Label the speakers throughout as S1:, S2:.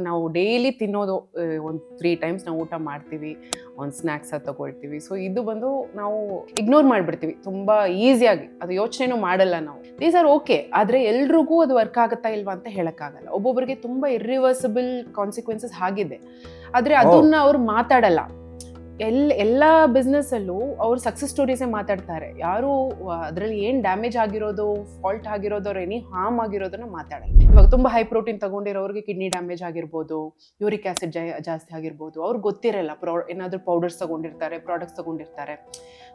S1: ನಾವು ಡೈಲಿ ತಿನ್ನೋದು ಒಂದು 3 ಟೈಮ್ಸ್ ನಾವು ಊಟ ಮಾಡ್ತೀವಿ, ಒಂದು ಸ್ನ್ಯಾಕ್ಸ್ ತಗೊಳ್ತೀವಿ. ಸೊ ಇದು ಬಂದು ನಾವು ಇಗ್ನೋರ್ ಮಾಡಿಬಿಡ್ತೀವಿ ತುಂಬ ಈಸಿಯಾಗಿ, ಅದು ಯೋಚನೆನೂ ಮಾಡಲ್ಲ ನಾವು. ದೀಸ್ ಆರ್ ಓಕೆ, ಆದರೆ ಎಲ್ರಿಗೂ ಅದು ವರ್ಕ್ ಆಗುತ್ತಾ ಇಲ್ವಾ ಅಂತ ಹೇಳೋಕ್ಕಾಗಲ್ಲ. ಒಬ್ಬೊಬ್ಬರಿಗೆ ತುಂಬ ಇರ್ರಿವರ್ಸಿಬಲ್ ಕಾನ್ಸಿಕ್ವೆನ್ಸಸ್ ಆಗಿದೆ, ಆದರೆ ಅದನ್ನ ಅವ್ರು ಮಾತಾಡಲ್ಲ. ಎಲ್ಲ ಬಿಸ್ನೆಸ್ಸಲ್ಲೂ ಅವ್ರು ಸಕ್ಸಸ್ ಸ್ಟೋರೀಸೇ ಮಾತಾಡ್ತಾರೆ. ಯಾರು ಅದರಲ್ಲಿ ಏನು ಡ್ಯಾಮೇಜ್ ಆಗಿರೋದು, ಫಾಲ್ಟ್ ಆಗಿರೋದು, ಅವ್ರು ಎನಿ ಹಾರ್ಮ್ ಆಗಿರೋದನ್ನ ಮಾತಾಡಲ್ಲ. ಇವಾಗ ತುಂಬ ಹೈ ಪ್ರೋಟೀನ್ ತಗೊಂಡಿರೋರಿಗೆ ಕಿಡ್ನಿ ಡ್ಯಾಮೇಜ್ ಆಗಿರ್ಬೋದು, ಯೂರಿಕ್ ಆಸಿಡ್ ಜಾಸ್ತಿ ಆಗಿರ್ಬೋದು, ಅವ್ರಿಗೆ ಗೊತ್ತಿರಲ್ಲ. ಏನಾದರೂ ಪೌಡರ್ಸ್ ತಗೊಂಡಿರ್ತಾರೆ, ಪ್ರಾಡಕ್ಟ್ಸ್ ತಗೊಂಡಿರ್ತಾರೆ.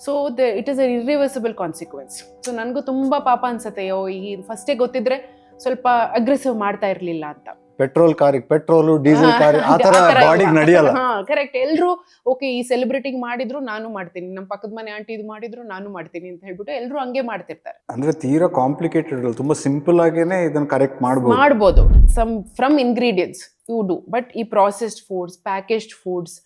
S1: So it is a irreversible consequence. So ನನಗೂ ತುಂಬ ಪಾಪ ಅನ್ಸುತ್ತೆ, ಈ ಫಸ್ಟೇ ಗೊತ್ತಿದ್ರೆ ಸ್ವಲ್ಪ ಅಗ್ರೆಸಿವ್ ಮಾಡ್ತಾ ಇರಲಿಲ್ಲ ಅಂತ.
S2: ಪೆಟ್ರೋಲ್ ಕಾರಿಗೆ ಪೆಟ್ರೋಲು, ಡೀಸೆಲ್ ಕಾರಿ ಆ ತರ ಬಾಡಿಗೆ ನಡೆಯಲ್ಲ.
S1: ಕರೆಕ್ಟ್. ಎಲ್ರು ಓಕೆ, ಈ ಸೆಲೆಬ್ರಿಟಿಗೆ ಮಾಡಿದ್ರು ನಾನು ಮಾಡ್ತೀನಿ, ನಮ್ಮ ಪಕ್ಕದ ಮನೆ ಆಂಟಿ ಇದು ಮಾಡಿದ್ರು ನಾನು ಮಾಡ್ತೀನಿ ಅಂತ ಹೇಳ್ಬಿಟ್ಟು ಎಲ್ರು ಹಂಗೆ ಮಾಡ್ತಿರ್ತಾರೆ.
S2: ಅಂದ್ರೆ ತೀರಾ ಕಾಂಪ್ಲಿಕೇಟೆಡ್, ತುಂಬಾ ಸಿಂಪಲ್ ಆಗೇನೆ ಇದನ್ನ ಕರೆಕ್ಟ್ ಮಾಡ್ಬೋದು.
S1: From ingredients you do, but ಈ ಪ್ರಾಸೆಸ್ಡ್ ಫುಡ್ಸ್, ಪ್ಯಾಕೇಜ್ಡ್ ಫುಡ್ಸ್,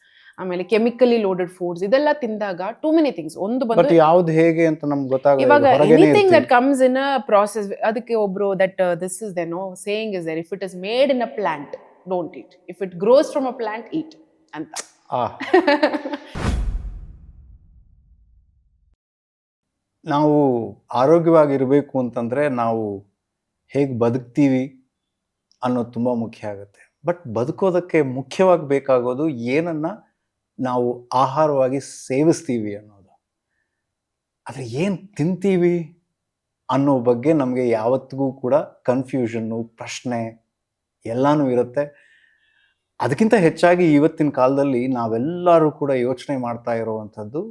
S1: ಆಮೇಲೆ ಕೆಮಿಕಲಿ ಲೋಡೆಡ್ ಫುಡ್ಸ್, ಇದೆಲ್ಲ ತಿಂದಾಗ ಟೂ ಮೆನಿ ಥಿಂಗ್ಸ್. ಒಂದು ಬಂದು
S2: ಯಾವ್ದು ಹೇಗೆ ಅಂತ ನಮ್ಗೆ ಗೊತ್ತಾಗಲ್ಲ.
S1: ಇವಾಗ anything that comes in a process, ಅದಕ್ಕೆ ಒಬ್ರು that this is the no saying is there, if it is made in a plant don't eat, if it grows from a plant eat ಅಂತ.
S2: ನಾವು ಆರೋಗ್ಯವಾಗಿರ್ಬೇಕು ಅಂತಂದ್ರೆ ನಾವು ಹೇಗೆ ಬದುಕ್ತೀವಿ ಅನ್ನೋದು ತುಂಬಾ ಮುಖ್ಯ ಆಗುತ್ತೆ. ಬಟ್ ಬದುಕೋದಕ್ಕೆ ಮುಖ್ಯವಾಗಿ ಬೇಕಾಗೋದು ಏನನ್ನ ನಾವು ಆಹಾರವಾಗಿ ಸೇವಿಸ್ತೀವಿ ಅನ್ನೋದು. ಆದರೆ ಏನು ತಿಂತೀವಿ ಅನ್ನೋ ಬಗ್ಗೆ ನಮಗೆ ಯಾವತ್ತಿಗೂ ಕೂಡ ಕನ್ಫ್ಯೂಷನ್ನು, ಪ್ರಶ್ನೆ ಎಲ್ಲಾನು ಇರುತ್ತೆ. ಅದಕ್ಕಿಂತ ಹೆಚ್ಚಾಗಿ ಇವತ್ತಿನ ಕಾಲದಲ್ಲಿ ನಾವೆಲ್ಲರೂ ಕೂಡ ಯೋಚನೆ ಮಾಡ್ತಾ ಇರುವಂಥದ್ದು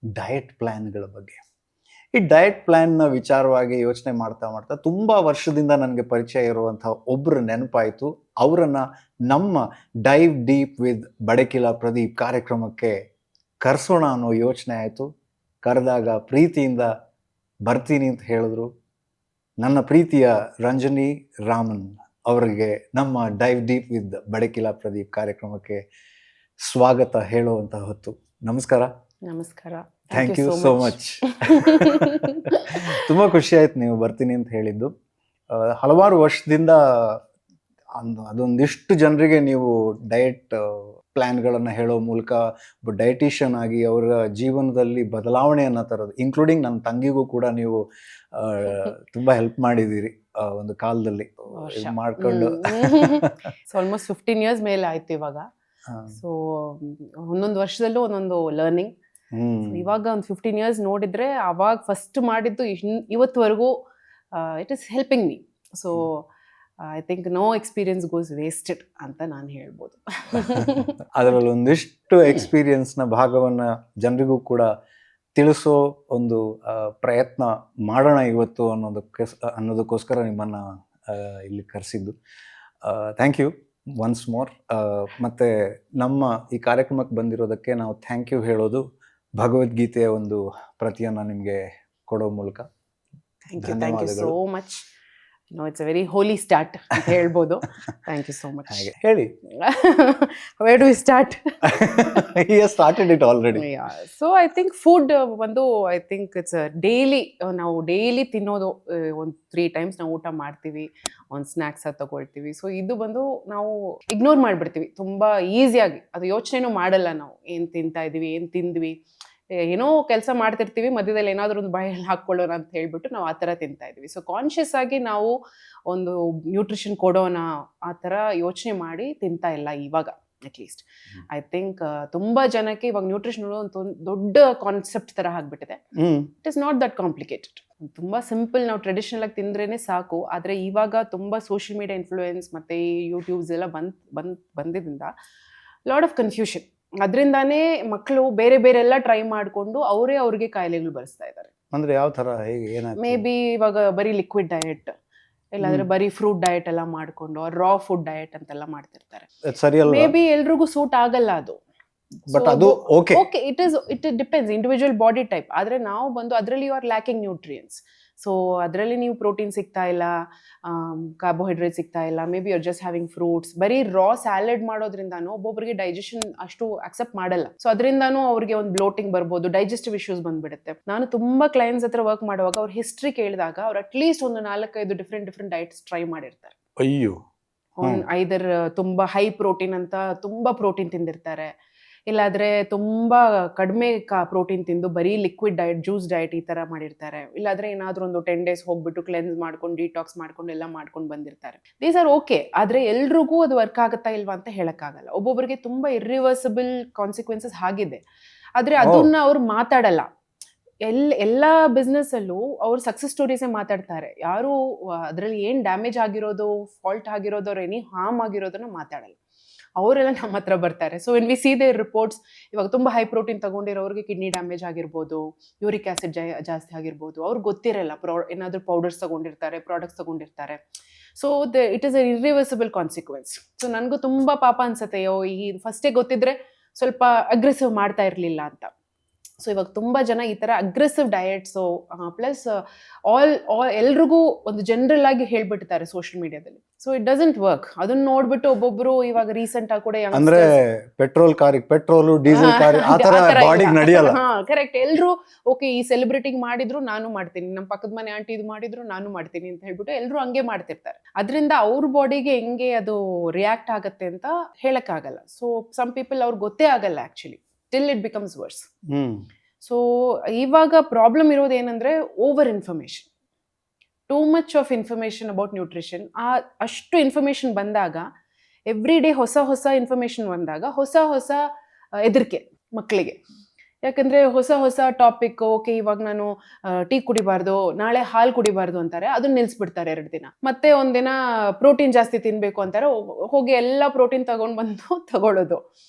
S2: ಡಯಟ್ ಪ್ಲ್ಯಾನ್ಗಳ ಬಗ್ಗೆ. ಈ ಡಯಟ್ ಪ್ಲ್ಯಾನ್ನ ವಿಚಾರವಾಗಿ ಯೋಚನೆ ಮಾಡ್ತಾ ಮಾಡ್ತಾ ತುಂಬ ವರ್ಷದಿಂದ ನನಗೆ ಪರಿಚಯ ಇರುವಂಥ ಒಬ್ಬರು ನೆನಪಾಯಿತು. ಅವರನ್ನು ನಮ್ಮ dive deep with Badakila Pradeep ಕಾರ್ಯಕ್ರಮಕ್ಕೆ ಕರೆಸೋಣ ಅನ್ನೋ ಯೋಚನೆ ಆಯಿತು. ಕರೆದಾಗ ಪ್ರೀತಿಯಿಂದ ಬರ್ತೀನಿ ಅಂತ ಹೇಳಿದ್ರು. ನನ್ನ ಪ್ರೀತಿಯ ರಂಜನಿ ರಾಮನ್ ಅವರಿಗೆ ನಮ್ಮ dive deep with Badakila Pradeep ಕಾರ್ಯಕ್ರಮಕ್ಕೆ ಸ್ವಾಗತ ಹೇಳುವಂಥ ಹೊತ್ತು. ನಮಸ್ಕಾರ.
S1: ನಮಸ್ಕಾರ.
S2: Thank you so much. ತುಂಬ ಖುಷಿ ಆಯ್ತು ನೀವು ಬರ್ತೀನಿ ಅಂತ ಹೇಳಿದ್ದು. ಹಲವಾರು ವರ್ಷದಿಂದ ಅದೊಂದಿಷ್ಟು ಜನರಿಗೆ ನೀವು ಡಯಟ್ ಪ್ಲ್ಯಾನ್ಗಳನ್ನು ಹೇಳೋ ಮೂಲಕ ಡಯಟಿಷಿಯನ್ ಆಗಿ ಅವರ ಜೀವನದಲ್ಲಿ ಬದಲಾವಣೆಯನ್ನು ತರೋದು, ಇನ್ಕ್ಲೂಡಿಂಗ್ ನನ್ನ ತಂಗಿಗೂ ಕೂಡ ನೀವು ತುಂಬ ಹೆಲ್ಪ್ ಮಾಡಿದ್ದೀರಿ ಒಂದು ಕಾಲದಲ್ಲಿ ಮಾಡ್ಕೊಂಡು.
S1: ಆಲ್ಮೋಸ್ಟ್ 15 years ಮೇಲೆ ಆಯ್ತು ಇವಾಗ. ಸೊ ಒಂದೊಂದು ವರ್ಷದಲ್ಲೂ ಒಂದೊಂದು ಲರ್ನಿಂಗ್. ಇವಾಗ ಒಂದು 15 years ನೋಡಿದ್ರೆ ಅವಾಗ ಫಸ್ಟ್ ಮಾಡಿದ್ದು ಇವತ್ತುವರೆಗೂ it is helping me. So I think no experience goes wasted ಅಂತ ನಾನು ಹೇಳ್ಬೋದು.
S2: ಅದರಲ್ಲಿ ಒಂದಿಷ್ಟು ಎಕ್ಸ್ಪೀರಿಯನ್ಸ್ನ ಭಾಗವನ್ನು ಜನರಿಗೂ ಕೂಡ ತಿಳಿಸೋ ಒಂದು ಪ್ರಯತ್ನ ಮಾಡೋಣ ಇವತ್ತು ಅನ್ನೋದಕ್ಕೋಸ್ಕರ ನಿಮ್ಮನ್ನು ಇಲ್ಲಿ ಕರೆಸಿದ್ದು. Thank you once more. ಮತ್ತು ನಮ್ಮ ಈ ಕಾರ್ಯಕ್ರಮಕ್ಕೆ ಬಂದಿರೋದಕ್ಕೆ ನಾವು ಥ್ಯಾಂಕ್ ಯು ಹೇಳೋದು ಭಗವದ್ಗೀತೆಯ ಒಂದು ಪ್ರತಿಯನ್ನು ನಿಮಗೆ ಕೊಡೋ ಮೂಲಕ.
S1: Thank you so much. It's a very holy start ಅಂತ ಹೇಳ್ಬೋದು. Thank you so much.
S2: ಹೇಳಿ,
S1: where do we start?
S2: He has started it already.
S1: So I think food ಒಂದು, ಐ ಥಿಂಕ್ ಇಟ್ಸ್ ಡೈಲಿ, ನಾವು ಡೈಲಿ ತಿನ್ನೋದು ಒಂದು 3 times ನಾವು ಊಟ ಮಾಡ್ತೀವಿ, ಒಂದು ಸ್ನ್ಯಾಕ್ಸ್ ತಗೊಳ್ತೀವಿ. ಸೊ ಇದು ಬಂದು ನಾವು ಇಗ್ನೋರ್ ಮಾಡಿಬಿಡ್ತೀವಿ ತುಂಬ ಈಸಿಯಾಗಿ, ಅದು ಯೋಚನೆನೂ ಮಾಡಲ್ಲ ನಾವು. ಏನು ತಿಂತಾ ಇದೀವಿ, ಏನು ತಿಂದ್ವಿ, ಏನೋ ಕೆಲಸ ಮಾಡ್ತಿರ್ತೀವಿ, ಮಧ್ಯದಲ್ಲಿ ಏನಾದರೂ ಒಂದು ಬಾಯಲ್ಲಿ ಹಾಕ್ಕೊಳ್ಳೋಣ ಅಂತ ಹೇಳ್ಬಿಟ್ಟು ನಾವು ಆ ಥರ ತಿಂತಾ ಇದ್ವಿ. ಸೊ ಕಾನ್ಷಿಯಸ್ ಆಗಿ ನಾವು ಒಂದು ನ್ಯೂಟ್ರಿಷನ್ ಕೊಡೋಣ ಆ ಥರ ಯೋಚನೆ ಮಾಡಿ ತಿಂತಾ ಇಲ್ಲ ಇವಾಗ. ಅಟ್ಲೀಸ್ಟ್ ಐ ಥಿಂಕ್ ತುಂಬ ಜನಕ್ಕೆ ಇವಾಗ ನ್ಯೂಟ್ರಿಷನ್ ಒಂದು ದೊಡ್ಡ ಕಾನ್ಸೆಪ್ಟ್ ಥರ ಆಗಿಬಿಟ್ಟಿದೆ. It is not that complicated. ತುಂಬ ಸಿಂಪಲ್, ನಾವು ಟ್ರೆಡಿಷನಲ್ ಆಗಿ ತಿಂದ್ರೇ ಸಾಕು. ಆದರೆ ಇವಾಗ ತುಂಬ ಸೋಷಿಯಲ್ ಮೀಡಿಯಾ ಇನ್ಫ್ಲೂಯೆನ್ಸ್ ಮತ್ತು ಯೂಟ್ಯೂಬ್ಸ್ ಎಲ್ಲ ಬಂದಿದ್ದರಿಂದ ಲಾಟ್ ಆಫ್ ಕನ್ಫ್ಯೂಷನ್. ಅದರಿಂದಾನೇ ಮಕ್ಕಳು ಬೇರೆ ಬೇರೆ ಎಲ್ಲ ಟ್ರೈ ಮಾಡಿಕೊಂಡು ಅವ್ರಿಗೆ ಕಾಯಿಲೆಗಳು ಬರೆಸ್ತಾ ಇದ್ದಾರೆ.
S2: ಅಂದ್ರೆ ಯಾವ ಥರ, ಹೇಗೆ, ಏನಾಗ್ತದೆ?
S1: ಮೇ ಬಿ ಇವಾಗ ಬರೀ ಲಿಕ್ವಿಡ್ ಡಯಟ್, ಇಲ್ಲಾಂದ್ರೆ ಬರೀ ಫ್ರೂಟ್ ಡಯಟ್ ಎಲ್ಲ ಮಾಡ್ಕೊಂಡು ರಾ ಫುಡ್ ಡಯಟ್ ಅಂತೆಲ್ಲ ಮಾಡ್ತಿರ್ತಾರೆ. ಮೇ ಬಿ ಎಲ್ರಿಗೂ ಸೂಟ್ ಆಗಲ್ಲ ಅದು.
S2: ಬಟ್ ಅದು okay,
S1: it depends individual body type. ಆದರೆ ನಾವು ಬಂದು ಅದರಲ್ಲಿ you are lacking nutrients. So ಅದರಲ್ಲಿ ನೀವು ಪ್ರೋಟೀನ್ ಸಿಗ್ತಾ ಇಲ್ಲ, ಕಾರ್ಬೋಹೈಡ್ರೇಟ್ ಸಿಗ್ತಾ ಇಲ್ಲ, maybe you're just having fruits. ಬರೀ ರಾ ಸ್ಯಾಲಡ್ ಮಾಡೋದ್ರಿಂದಾನು ಒಬ್ಬೊಬ್ಬರಿಗೆ ಡೈಜೆಷನ್ ಅಷ್ಟು ಅಕ್ಸೆಪ್ಟ್ ಮಾಡಲ್ಲ. ಸೊ ಅದರಿಂದಾನು ಅವ್ರಿಗೆ ಒಂದು ಬ್ಲೋಟಿಂಗ್ ಬರ್ಬೋದು, ಡೈಜೆಸ್ಟಿವ್ ಇಶ್ಯೂಸ್ ಬಂದ್ಬಿಡುತ್ತೆ. ನಾನು ತುಂಬಾ ಕ್ಲೈಂಟ್ಸ್ ಹತ್ರ ವರ್ಕ್ ಮಾಡುವಾಗ ಅವ್ರ ಹಿಸ್ಟ್ರಿ ಕೇಳಿದಾಗ ಅವ್ರು ಅಟ್ಲೀಸ್ಟ್ ಒಂದು 4-5 ಡಿಫ್ರೆಂಟ್ ಡಯಟ್ಸ್ ಟ್ರೈ ಮಾಡಿರ್ತಾರೆ.
S2: ಅಯ್ಯೋ,
S1: ಐದರ್ ತುಂಬಾ ಹೈ ಪ್ರೋಟೀನ್ ಅಂತ ತುಂಬಾ ಪ್ರೋಟೀನ್ ತಿಂದಿರ್ತಾರೆ, ಇಲ್ಲಾದ್ರೆ ತುಂಬಾ ಕಡಿಮೆ ಪ್ರೋಟೀನ್ ತಿಂದು ಬರೀ ಲಿಕ್ವಿಡ್ ಡಯಟ್, ಜ್ಯೂಸ್ ಡಯಟ್ ಈ ತರ ಮಾಡಿರ್ತಾರೆ, ಇಲ್ಲಾದ್ರೆ ಏನಾದ್ರೂ ಒಂದು 10 days ಹೋಗ್ಬಿಟ್ಟು ಕ್ಲೆನ್ಸ್ ಮಾಡ್ಕೊಂಡು ಡಿಟಾಕ್ಸ್ ಮಾಡ್ಕೊಂಡು ಎಲ್ಲ ಮಾಡ್ಕೊಂಡು ಬಂದಿರ್ತಾರೆ. ದೀಸ್ ಆರ್ ಓಕೆ, ಆದ್ರೆ ಎಲ್ರಿಗೂ ಅದು ವರ್ಕ್ ಆಗುತ್ತಾ ಇಲ್ವಾ ಅಂತ ಹೇಳಕ್ಕಾಗಲ್ಲ. ಒಬ್ಬೊಬ್ಬರಿಗೆ ತುಂಬಾ ಇರ್ರಿವರ್ಸಿಬಲ್ ಕಾನ್ಸಿಕ್ವೆನ್ಸಸ್ ಆಗಿದೆ, ಆದ್ರೆ ಅದನ್ನ ಅವ್ರು ಮಾತಾಡಲ್ಲ. ಎಲ್ಲ ಬಿಸ್ನೆಸ್ ಅಲ್ಲೂ ಅವ್ರು ಸಕ್ಸಸ್ ಸ್ಟೋರೀಸೇ ಮಾತಾಡ್ತಾರೆ, ಯಾರು ಅದರಲ್ಲಿ ಏನ್ ಡ್ಯಾಮೇಜ್ ಆಗಿರೋದು, ಫಾಲ್ಟ್ ಆಗಿರೋದು, ಅವ್ರು ಎನಿ ಹಾರ್ಮ್ ಆಗಿರೋದನ್ನ ಮಾತಾಡಲ್ಲ. ಅವರೆಲ್ಲ ನಮ್ಮ ಹತ್ರ ಬರ್ತಾರೆ. So when we see their reports, ಇವಾಗ ತುಂಬಾ ಹೈ ಪ್ರೋಟೀನ್ ತಗೊಂಡಿರೋರಿಗೆ ಕಿಡ್ನಿ ಡ್ಯಾಮೇಜ್ ಆಗಿರ್ಬೋದು, ಯೂರಿಕ್ ಆಸಿಡ್ ಜಾಸ್ತಿ ಆಗಿರ್ಬೋದು, ಅವ್ರಿಗೆ ಗೊತ್ತಿರಲ್ಲ, ಏನಾದ್ರೂ ಪೌಡರ್ಸ್ ತಗೊಂಡಿರ್ತಾರೆ, ಪ್ರಾಡಕ್ಟ್ಸ್ ತಗೊಂಡಿರ್ತಾರೆ. So it is a irreversible consequence. So ನನಗೂ ತುಂಬಾ ಪಾಪ ಅನ್ಸತ್ತೆ, ಈ ಫಸ್ಟೇ ಗೊತ್ತಿದ್ರೆ ಸ್ವಲ್ಪ ಅಗ್ರೆಸಿವ್ ಮಾಡ್ತಾ ಇರಲಿಲ್ಲ ಅಂತ. ಸೊ ಇವಾಗ ತುಂಬಾ ಜನ ಈ ತರ ಅಗ್ರೆಸಿವ್ ಡಯಟ್ಸು ಪ್ಲಸ್ ಎಲ್ರಿಗೂ ಒಂದು ಜನರಲ್ ಆಗಿ ಹೇಳ್ಬಿಡ್ತಾರೆ ಸೋಷಿಯಲ್ ಮೀಡಿಯಾದಲ್ಲಿ. So it doesn't work. ಅದನ್ನ ನೋಡ್ಬಿಟ್ಟು ಒಬ್ಬೊಬ್ರು ಇವಾಗ ರೀಸೆಂಟ್ ಆಗಿ ಕೂಡ
S2: ಅಂದ್ರೆ ಪೆಟ್ರೋಲ್ ಕಾರಿಗೆ ಪೆಟ್ರೋಲ್, ಡೀಸೆಲ್ ಕಾರ್ ಆ ತರ ಬಾಡಿಗೆ ನಡೆಯಲ್ಲ.
S1: ಕರೆಕ್ಟ್. ಎಲ್ರು ಓಕೆ, ಈ ಸೆಲೆಬ್ರಿಟಿಗೆ ಮಾಡಿದ್ರು ನಾನು ಮಾಡ್ತೀನಿ, ನಮ್ಮ ಪಕ್ಕದ ಮನೆ ಆಂಟಿ ಇದು ಮಾಡಿದ್ರು ನಾನು ಮಾಡ್ತೀನಿ ಅಂತ ಹೇಳ್ಬಿಟ್ಟು ಎಲ್ರು ಹಂಗೆ ಮಾಡ್ತಿರ್ತಾರೆ. ಅದರಿಂದ ಅವ್ರ ಬಾಡಿಗೆ ಹೆಂಗೆ ಅದು ರಿಯಾಕ್ಟ್ ಆಗತ್ತೆ ಅಂತ ಹೇಳಕ್ ಆಗಲ್ಲ. ಸೊ ಸಮ್ ಪೀಪಲ್ ಅವ್ರಿಗೆ ಗೊತ್ತೇ ಆಗಲ್ಲ actually, till it becomes worse. So ಇವಾಗ ಪ್ರಾಬ್ಲಮ್ ಇರೋದು ಏನಂದ್ರೆ over information, too much of information about nutrition. ಅಷ್ಟು ಇನ್ಫಾರ್ಮೇಶನ್ ಬಂದಾಗ, ಎವ್ರಿ ಡೇ ಹೊಸ ಹೊಸ ಇನ್ಫಾರ್ಮೇಶನ್ ಬಂದಾಗ ಹೊಸ ಹೊಸ ಹೆದರಿಕೆ ಮಕ್ಕಳಿಗೆ. ಯಾಕಂದ್ರೆ ಹೊಸ ಹೊಸ ಟಾಪಿಕ್, ಓಕೆ ಇವಾಗ ನಾನು ಟೀ ಕುಡಿಬಾರ್ದು, ನಾಳೆ ಹಾಲು ಕುಡಿಬಾರ್ದು ಅಂತಾರೆ, ಅದನ್ನ ನಿಲ್ಸ್ಬಿಡ್ತಾರೆ 2 ದಿನ. ಮತ್ತೆ ಒಂದಿನ ಪ್ರೋಟೀನ್ ಜಾಸ್ತಿ ತಿನ್ಬೇಕು ಅಂತಾರೆ, ಹೋಗಿ ಎಲ್ಲ ಪ್ರೋಟೀನ್ ತಗೊಂಡ್ ಬಂದು ತಗೊಳ್ಳೋದು.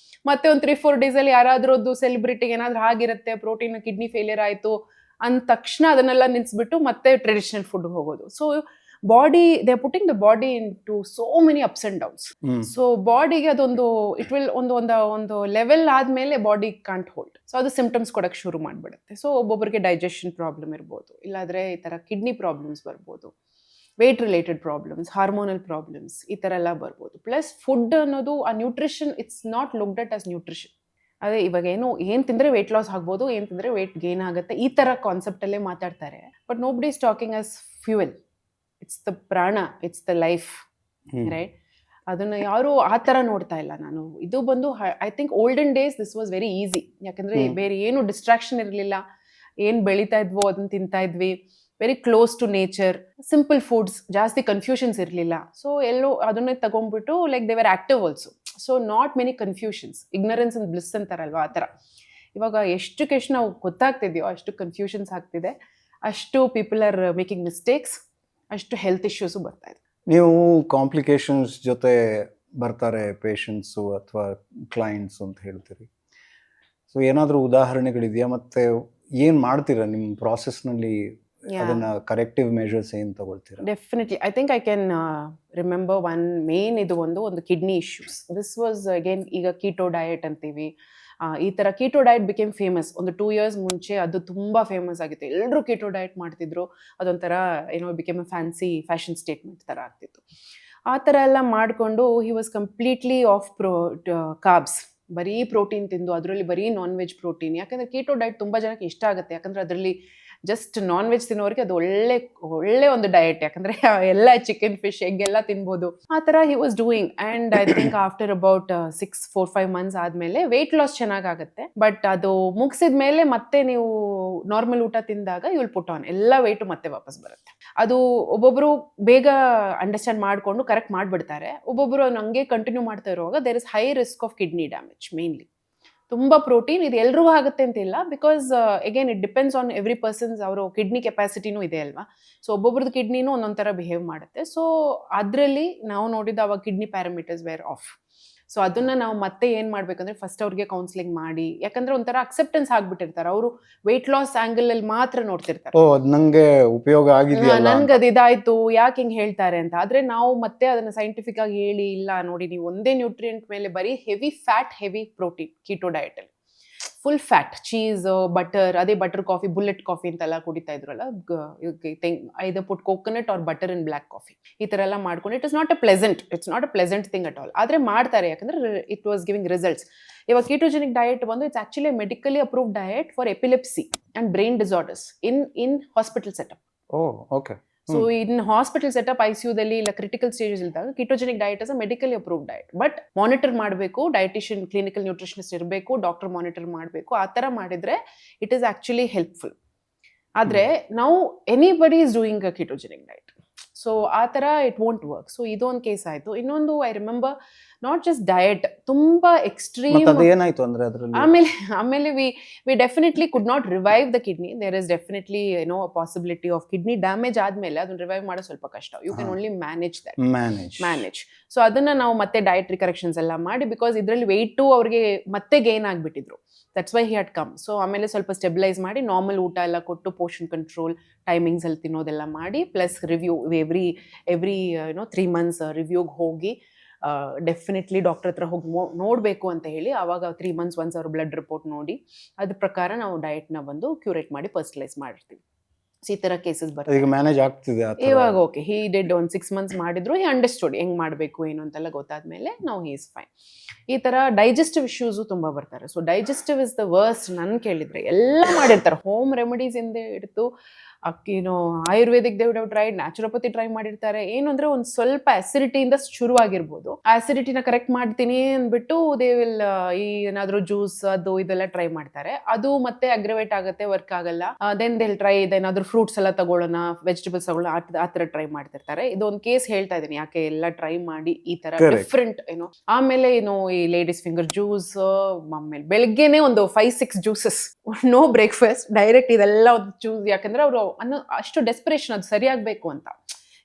S1: ಮತ್ತೆ ಒಂದು 3-4 days ಅಲ್ಲಿ ಯಾರಾದ್ರದ್ದು ಸೆಲೆಬ್ರಿಟಿಗೆ ಏನಾದ್ರೂ ಆಗಿರುತ್ತೆ, ಪ್ರೋಟೀನ್ ಕಿಡ್ನಿ ಫೇಲಿಯರ್ ಆಯ್ತು ಅಂದ ತಕ್ಷಣ ಅದನ್ನೆಲ್ಲ ನಿಲ್ಸ್ಬಿಟ್ಟು ಮತ್ತೆ ಟ್ರೆಡಿಷನಲ್ ಫುಡ್ ಹೋಗೋದು. So body, they are putting the body into so many ups and downs. So ಬಾಡಿಗೆ ಅದೊಂದು ಇಟ್ ವಿಲ್ ಒಂದು ಲೆವೆಲ್ ಆದ್ಮೇಲೆ ಬಾಡಿ ಕಾಂಟ್ ಹೋಲ್ಡ್. ಸೊ ಅದು ಸಿಂಪ್ಟಮ್ಸ್ ಕೊಡಕ್ ಶುರು ಮಾಡ್ಬಿಡುತ್ತೆ. ಸೊ ಒಬ್ಬೊಬ್ಬರಿಗೆ ಡೈಜೆಷನ್ ಪ್ರಾಬ್ಲಮ್ ಇರ್ಬೋದು, ಇಲ್ಲಾದ್ರೆ ಈ ತರ ಕಿಡ್ನಿ ಪ್ರಾಬ್ಲಮ್ಸ್ ಬರ್ಬೋದು, weight related problems, hormonal problems, ಈ ಥರ ಎಲ್ಲ ಬರ್ಬೋದು. ಪ್ಲಸ್ ಫುಡ್ ಅನ್ನೋದು, ಆ nutrition it's not looked at as nutrition. ಅದೇ ಇವಾಗ ಏನು ತಿಂದರೆ ವೇಟ್ ಲಾಸ್ ಆಗ್ಬೋದು, ಏನು ತಿಂದರೆ ವೇಟ್ ಗೇನ್ ಆಗುತ್ತೆ, ಈ ಥರ ಕಾನ್ಸೆಪ್ಟಲ್ಲೇ ಮಾತಾಡ್ತಾರೆ. But nobody is talking as fuel. It's the ಪ್ರಾಣ, ಇಟ್ಸ್ ದ ಲೈಫ್, ರೈಟ್? ಅದನ್ನು ಯಾರು ಆ ಥರ ನೋಡ್ತಾ ಇಲ್ಲ. ನಾನು ಇದು ಬಂದು I think olden days this was very easy. ಯಾಕಂದರೆ ಬೇರೆ ಏನು ಡಿಸ್ಟ್ರಾಕ್ಷನ್ ಇರಲಿಲ್ಲ, ಏನು ಬೆಳೀತಾ ಇದ್ವೋ ಅದನ್ನು ತಿಂತಾ ಇದ್ವಿ, very close to nature, simple foods, ಜಾಸ್ತಿ ಕನ್ಫ್ಯೂಷನ್ಸ್ ಇರಲಿಲ್ಲ. ಸೊ ಎಲ್ಲೋ ಅದನ್ನೇ ತಗೊಂಡ್ಬಿಟ್ಟು like they were active also. So not many confusions, ignorance and bliss ಅಂತಾರಲ್ವ ಆ ಥರ. ಇವಾಗ ಎಷ್ಟಕ್ಕೆ ನಾವು ಗೊತ್ತಾಗ್ತಿದೆಯೋ ಅಷ್ಟು ಕನ್ಫ್ಯೂಷನ್ಸ್ ಆಗ್ತಿದೆ, ಅಷ್ಟು ಪೀಪಲ್ ಆರ್ ಮೇಕಿಂಗ್ ಮಿಸ್ಟೇಕ್ಸ್, ಅಷ್ಟು ಹೆಲ್ತ್ ಇಶ್ಯೂಸು ಬರ್ತಾ ಇದೆ.
S2: ನೀವು ಕಾಂಪ್ಲಿಕೇಶನ್ಸ್ ಜೊತೆ ಬರ್ತಾರೆ ಪೇಷಂಟ್ಸು ಅಥವಾ ಕ್ಲೈಂಟ್ಸು ಅಂತ ಹೇಳ್ತೀರಿ. ಸೊ ಏನಾದರೂ ಉದಾಹರಣೆಗಳಿದೆಯಾ, ಮತ್ತೆ ಏನು ಮಾಡ್ತೀರಾ ನಿಮ್ಮ ಪ್ರಾಸೆಸ್ನಲ್ಲಿ? ಅದನ್ನ ಕರೆಕ್ಟಿವ್ ಮೆಷರ್ಸ್ ಏನು ತಗೊಳ್ತೀರಾ?
S1: Definitely I think I can remember one main, ಇದು ಒಂದು kidney issues. This was again, ಈಗ ಕೀಟೋ ಡಯಟ್ ಅಂತೀವಿ, ಈ ಥರ ಕೀಟೋ ಡಯಟ್ ಬಿಕೇಮ್ ಫೇಮಸ್. ಒಂದು 2 years ಮುಂಚೆ ಅದು ತುಂಬ ಫೇಮಸ್ ಆಗಿತ್ತು, ಎಲ್ಲರೂ ಕೀಟೋ ಡಯಟ್ ಮಾಡ್ತಿದ್ರು. ಅದೊಂಥರ ಏನೋ became a fancy fashion statement ಥರ ಆಗ್ತಿತ್ತು. ಆ ಥರ ಎಲ್ಲ ಮಾಡಿಕೊಂಡು he was completely of carbs, ಬರೀ ಪ್ರೋಟೀನ್ ತಿಂದು, ಅದರಲ್ಲಿ ಬರೀ ನಾನ್ ವೆಜ್ ಪ್ರೋಟೀನ್. ಯಾಕಂದರೆ ಕೀಟೋ ಡಯಟ್ ತುಂಬ ಜನಕ್ಕೆ ಇಷ್ಟ ಆಗುತ್ತೆ, ಯಾಕಂದರೆ ಅದರಲ್ಲಿ ಜಸ್ಟ್ ನಾನ್ ವೆಜ್ ತಿನ್ನೋರಿಗೆ ಅದು ಒಳ್ಳೆ ಒಂದು ಡಯಟ್. ಯಾಕಂದರೆ ಎಲ್ಲ ಚಿಕನ್, ಫಿಶ್, ಎಗ್ ಎಲ್ಲ ತಿನ್ಬೋದು. ಆ ಥರ he was doing. And I think after about 4-5 months ಆದಮೇಲೆ ವೆಯ್ಟ್ ಲಾಸ್ ಚೆನ್ನಾಗಾಗುತ್ತೆ. ಬಟ್ ಅದು ಮುಗಿಸಿದ ಮೇಲೆ ಮತ್ತೆ ನೀವು ನಾರ್ಮಲ್ ಊಟ ತಿಂದಾಗ ಯು ವಿಲ್ ಪುಟ್ ಆನ್, ಎಲ್ಲ ವೆಯ್ಟು ಮತ್ತೆ ವಾಪಸ್ ಬರುತ್ತೆ. ಅದು ಒಬ್ಬೊಬ್ಬರು ಬೇಗ ಅಂಡರ್ಸ್ಟ್ಯಾಂಡ್ ಮಾಡಿಕೊಂಡು ಕರೆಕ್ಟ್ ಮಾಡಿಬಿಡ್ತಾರೆ, ಒಬ್ಬೊಬ್ಬರು ಹಂಗೆ ಕಂಟಿನ್ಯೂ ಮಾಡ್ತಾ ಇರುವಾಗ there is high risk of kidney damage. Mainly ತುಂಬ ಪ್ರೋಟೀನ್ ಇದು ಎಲ್ರಿಗೂ ಆಗುತ್ತೆ ಅಂತಿಲ್ಲ, because again it depends on every persons, ಅವರು ಕಿಡ್ನಿ ಕೆಪಾಸಿಟಿನೂ ಇದೆ ಅಲ್ವಾ. ಸೊ ಒಬ್ಬೊಬ್ರದ್ದು ಕಿಡ್ನಿನೂ ಒಂದೊಂದು ಥರ ಬಿಹೇವ್ ಮಾಡುತ್ತೆ. ಸೊ ಅದರಲ್ಲಿ ನಾವು ನೋಡಿದ ಅವಾಗ kidney parameters were off. So ಅದನ್ನ ನಾವು ಮತ್ತೆ ಏನು ಮಾಡಬೇಕಂದ್ರೆ ಫಸ್ಟ್ ಅವ್ರಿಗೆ ಕೌನ್ಸಿಲಿಂಗ್ ಮಾಡಿ, ಯಾಕಂದ್ರೆ ಒಂಥರ ಅಕ್ಸೆಪ್ಟೆನ್ಸ್ ಆಗ್ಬಿಟ್ಟಿರ್ತಾರೆ, ಅವರು ವೆಯ್ಟ್ ಲಾಸ್ ಆಂಗಲ್ ಅಲ್ಲಿ ಮಾತ್ರ ನೋಡ್ತಿರ್ತಾರೆ.
S2: ನಂಗೆ ಉಪಯೋಗ ಆಗಿದೆಯಲ್ಲ,
S1: ನನ್ಗೆ ಅದು ಇದಾಯ್ತು, ಯಾಕೆ ಹಿಂಗೆ ಹೇಳ್ತಾರೆ ಅಂತ. ಆದ್ರೆ ನಾವು ಮತ್ತೆ ಅದನ್ನ ಸೈಂಟಿಫಿಕ್ ಆಗಿ ಹೇಳಿ, ಇಲ್ಲ ನೋಡಿ ನೀವು ಒಂದೇ ನ್ಯೂಟ್ರಿಯೆಂಟ್ ಮೇಲೆ ಬರೀ heavy fat, heavy protein keto diet ಅಲ್ಲಿ ಫುಲ್ ಫ್ಯಾಟ್, ಚೀಸ್, ಬಟರ್, ಅದೇ ಬಟರ್ ಕಾಫಿ, ಬುಲೆಟ್ ಕಾಫಿ ಅಂತೆಲ್ಲ ಕುಡಿತಾ ಇದ್ರಲ್ಲ, either put coconut or butter in black coffee, ಈ ಥರ ಎಲ್ಲ ಮಾಡ್ಕೊಂಡು it's not a pleasant thing at all. ಆದರೆ ಮಾಡ್ತಾರೆ, ಯಾಕಂದ್ರೆ ಇಟ್ ವಾಸ್ ಗಿವಿಂಗ್ ರಿಸಲ್ಟ್ಸ್. ಇವಾಗ ಕೀಟೋಜೆನಿಕ್ ಡಯಟ್ ಬಂದು it's actually medically approved diet for epilepsy and brain disorders in hospital setup.
S2: Okay.
S1: So in hospital setup ICUದಲ್ಲಿ ಇಲ್ಲ critical stages ಇದ್ದಾಗ ketogenic diet is a medically approved diet. But monitor ಮಾಡಬೇಕು, dietitian clinical nutritionist ಇರಬೇಕು, doctor monitor ಮಾಡಬೇಕು. ಆ ಥರ ಮಾಡಿದ್ರೆ it is actually helpful. ಆದರೆ ನಾವು anybody is doing a ketogenic diet, so ಆ ಥರ ಇಟ್ ವೋಂಟ್ ವರ್ಕ್. ಸೊ ಇದೊಂದು ಕೇಸ್ ಆಯಿತು. ಇನ್ನೊಂದು I remember not just diet, ತುಂಬಾ ಎಕ್ಸ್ಟ್ರೀಮ್.
S2: ಏನಾಯ್ತು ಅಂದ್ರೆ ಅದರಲ್ಲಿ
S1: ಆಮೇಲೆ we definitely could not revive the kidney. There is definitely a possibility of kidney damage ಆದ್ಮೇಲೆ ಅದನ್ನ ರಿವೈವ್ ಮಾಡೋದು ಸ್ವಲ್ಪ ಕಷ್ಟ. You can only manage. So ಅದನ್ನ ನಾವು ಮತ್ತೆ ಡಯಟ್ರಿ ಕರೆಕ್ಷನ್ಸ್ ಎಲ್ಲ ಮಾಡಿ, ಬಿಕಾಸ್ ಇದರಲ್ಲಿ ವೆಯ್ಟು ಅವ್ರಿಗೆ ಮತ್ತೆ ಗೇನ್ ಆಗಿಬಿಟ್ಟಿದ್ರು. That's why he had come. So ಆಮೇಲೆ ಸ್ವಲ್ಪ ಸ್ಟೆಬಿಲೈಸ್ ಮಾಡಿ ನಾರ್ಮಲ್ ಊಟ ಎಲ್ಲ ಕೊಟ್ಟು, ಪೋರ್ಷನ್ ಕಂಟ್ರೋಲ್, ಟೈಮಿಂಗ್ಸ್ ಅಲ್ಲಿ ತಿನ್ನೋದೆಲ್ಲ ಮಾಡಿ, ಪ್ಲಸ್ ರಿವ್ಯೂ ಎವ್ರಿ 3 months ರಿವ್ಯೂಗೆ ಹೋಗಿ ಡೆಫಿನೆಟ್ಲಿ ಡಾಕ್ಟರ್ ಹತ್ರ ಹೋಗಿ ನೋಡಬೇಕು ಅಂತ ಹೇಳಿ, ಆವಾಗ 3 months once ಅವ್ರ ಬ್ಲಡ್ ರಿಪೋರ್ಟ್ ನೋಡಿ ಅದ್ರ ಪ್ರಕಾರ ನಾವು ಡಯಟ್ನ ಬಂದು ಕ್ಯೂರೇಟ್ ಮಾಡಿ ಪರ್ಸನಲೈಸ್ ಮಾಡಿರ್ತೀವಿ. ಸೊ ಈ ಥರ ಕೇಸಸ್ ಬರ್ತದೆ.
S2: ಈಗ ಮ್ಯಾನೇಜ್ ಆಗ್ತಿದೆ
S1: ಇವಾಗ ಓಕೆ, ಹಿ ಡಿಡ್ ಒಂದು 6 months ಮಾಡಿದ್ರು, ಹಿ ಅಂಡರ್ಸ್ಟುಡ್ ಹೆಂಗೆ ಮಾಡಬೇಕು ಏನು ಅಂತೆಲ್ಲ ಗೊತ್ತಾದ್ಮೇಲೆ ನಾವು ಹಿ ಇಸ್ ಫೈನ್. ಈ ಥರ ಡೈಜೆಸ್ಟಿವ್ ಇಶ್ಯೂಸು ತುಂಬ ಬರ್ತಾರೆ. So digestive is the worst. ನನ್ನ ಕೇಳಿದರೆ ಎಲ್ಲ ಮಾಡಿರ್ತಾರೆ, ಹೋಮ್ ರೆಮಿಡೀಸ್ ಇಂದ ಹಿಡಿದು Ayurvedic they would have tried, naturopathy try ಮಾಡಿರ್ತಾರೆ. ಏನು ಅಂದ್ರೆ ಒಂದು ಸ್ವಲ್ಪ ಅಸಿಡಿಟಿಯಿಂದ ಶುರುವಾಗಿರ್ಬೋದು. ಆ ಅಸಿಡಿಟಿನ ಕರೆಕ್ಟ್ ಮಾಡ್ತೀನಿ ಅಂದ್ಬಿಟ್ಟು ದೇ ವಿಲ್ ಏನಾದ್ರು ಜ್ಯೂಸ್ ಅದು ಇದೆಲ್ಲ ಟ್ರೈ ಮಾಡ್ತಾರೆ. ಅದು ಮತ್ತೆ ಅಗ್ರವೇಟ್ ಆಗುತ್ತೆ, ವರ್ಕ್ ಆಗಲ್ಲ. ದೆನ್ ದೇ ವಿಲ್ ಟ್ರೈ ಇದೇನಾದ್ರು ಫ್ರೂಟ್ಸ್ ಎಲ್ಲ ತಗೊಳ್ಳೋಣ, ವೆಜಿಟೇಬಲ್ಸ್ ತಗೊಳ್ಳೋಣ, ಆ ಥರ ಟ್ರೈ ಮಾಡ್ತಿರ್ತಾರೆ. ಇದೊಂದು ಕೇಸ್ ಹೇಳ್ತಾ ಇದ್ದೀನಿ, ಯಾಕೆ ಎಲ್ಲ ಟ್ರೈ ಮಾಡಿ ಈ ತರ ಡಿಫ್ರೆಂಟ್ ಆಮೇಲೆ ಈ ಲೇಡೀಸ್ ಫಿಂಗರ್ ಜ್ಯೂಸ್, ಆಮೇಲೆ ಬೆಳಗ್ಗೆನೆ ಒಂದು 5-6 ಜ್ಯೂಸಸ್, ನೋ ಬ್ರೇಕ್ಫಾಸ್ಟ್, ಡೈರೆಕ್ಟ್ ಇದೆಲ್ಲ ಒಂದು ಜ್ಯೂಸ್. ಯಾಕಂದ್ರೆ ಅವರು ಅಷ್ಟು ಡೆಸ್ಪರೇಷನ್, ಅದು ಸರಿಯಾಗಬೇಕು ಅಂತ.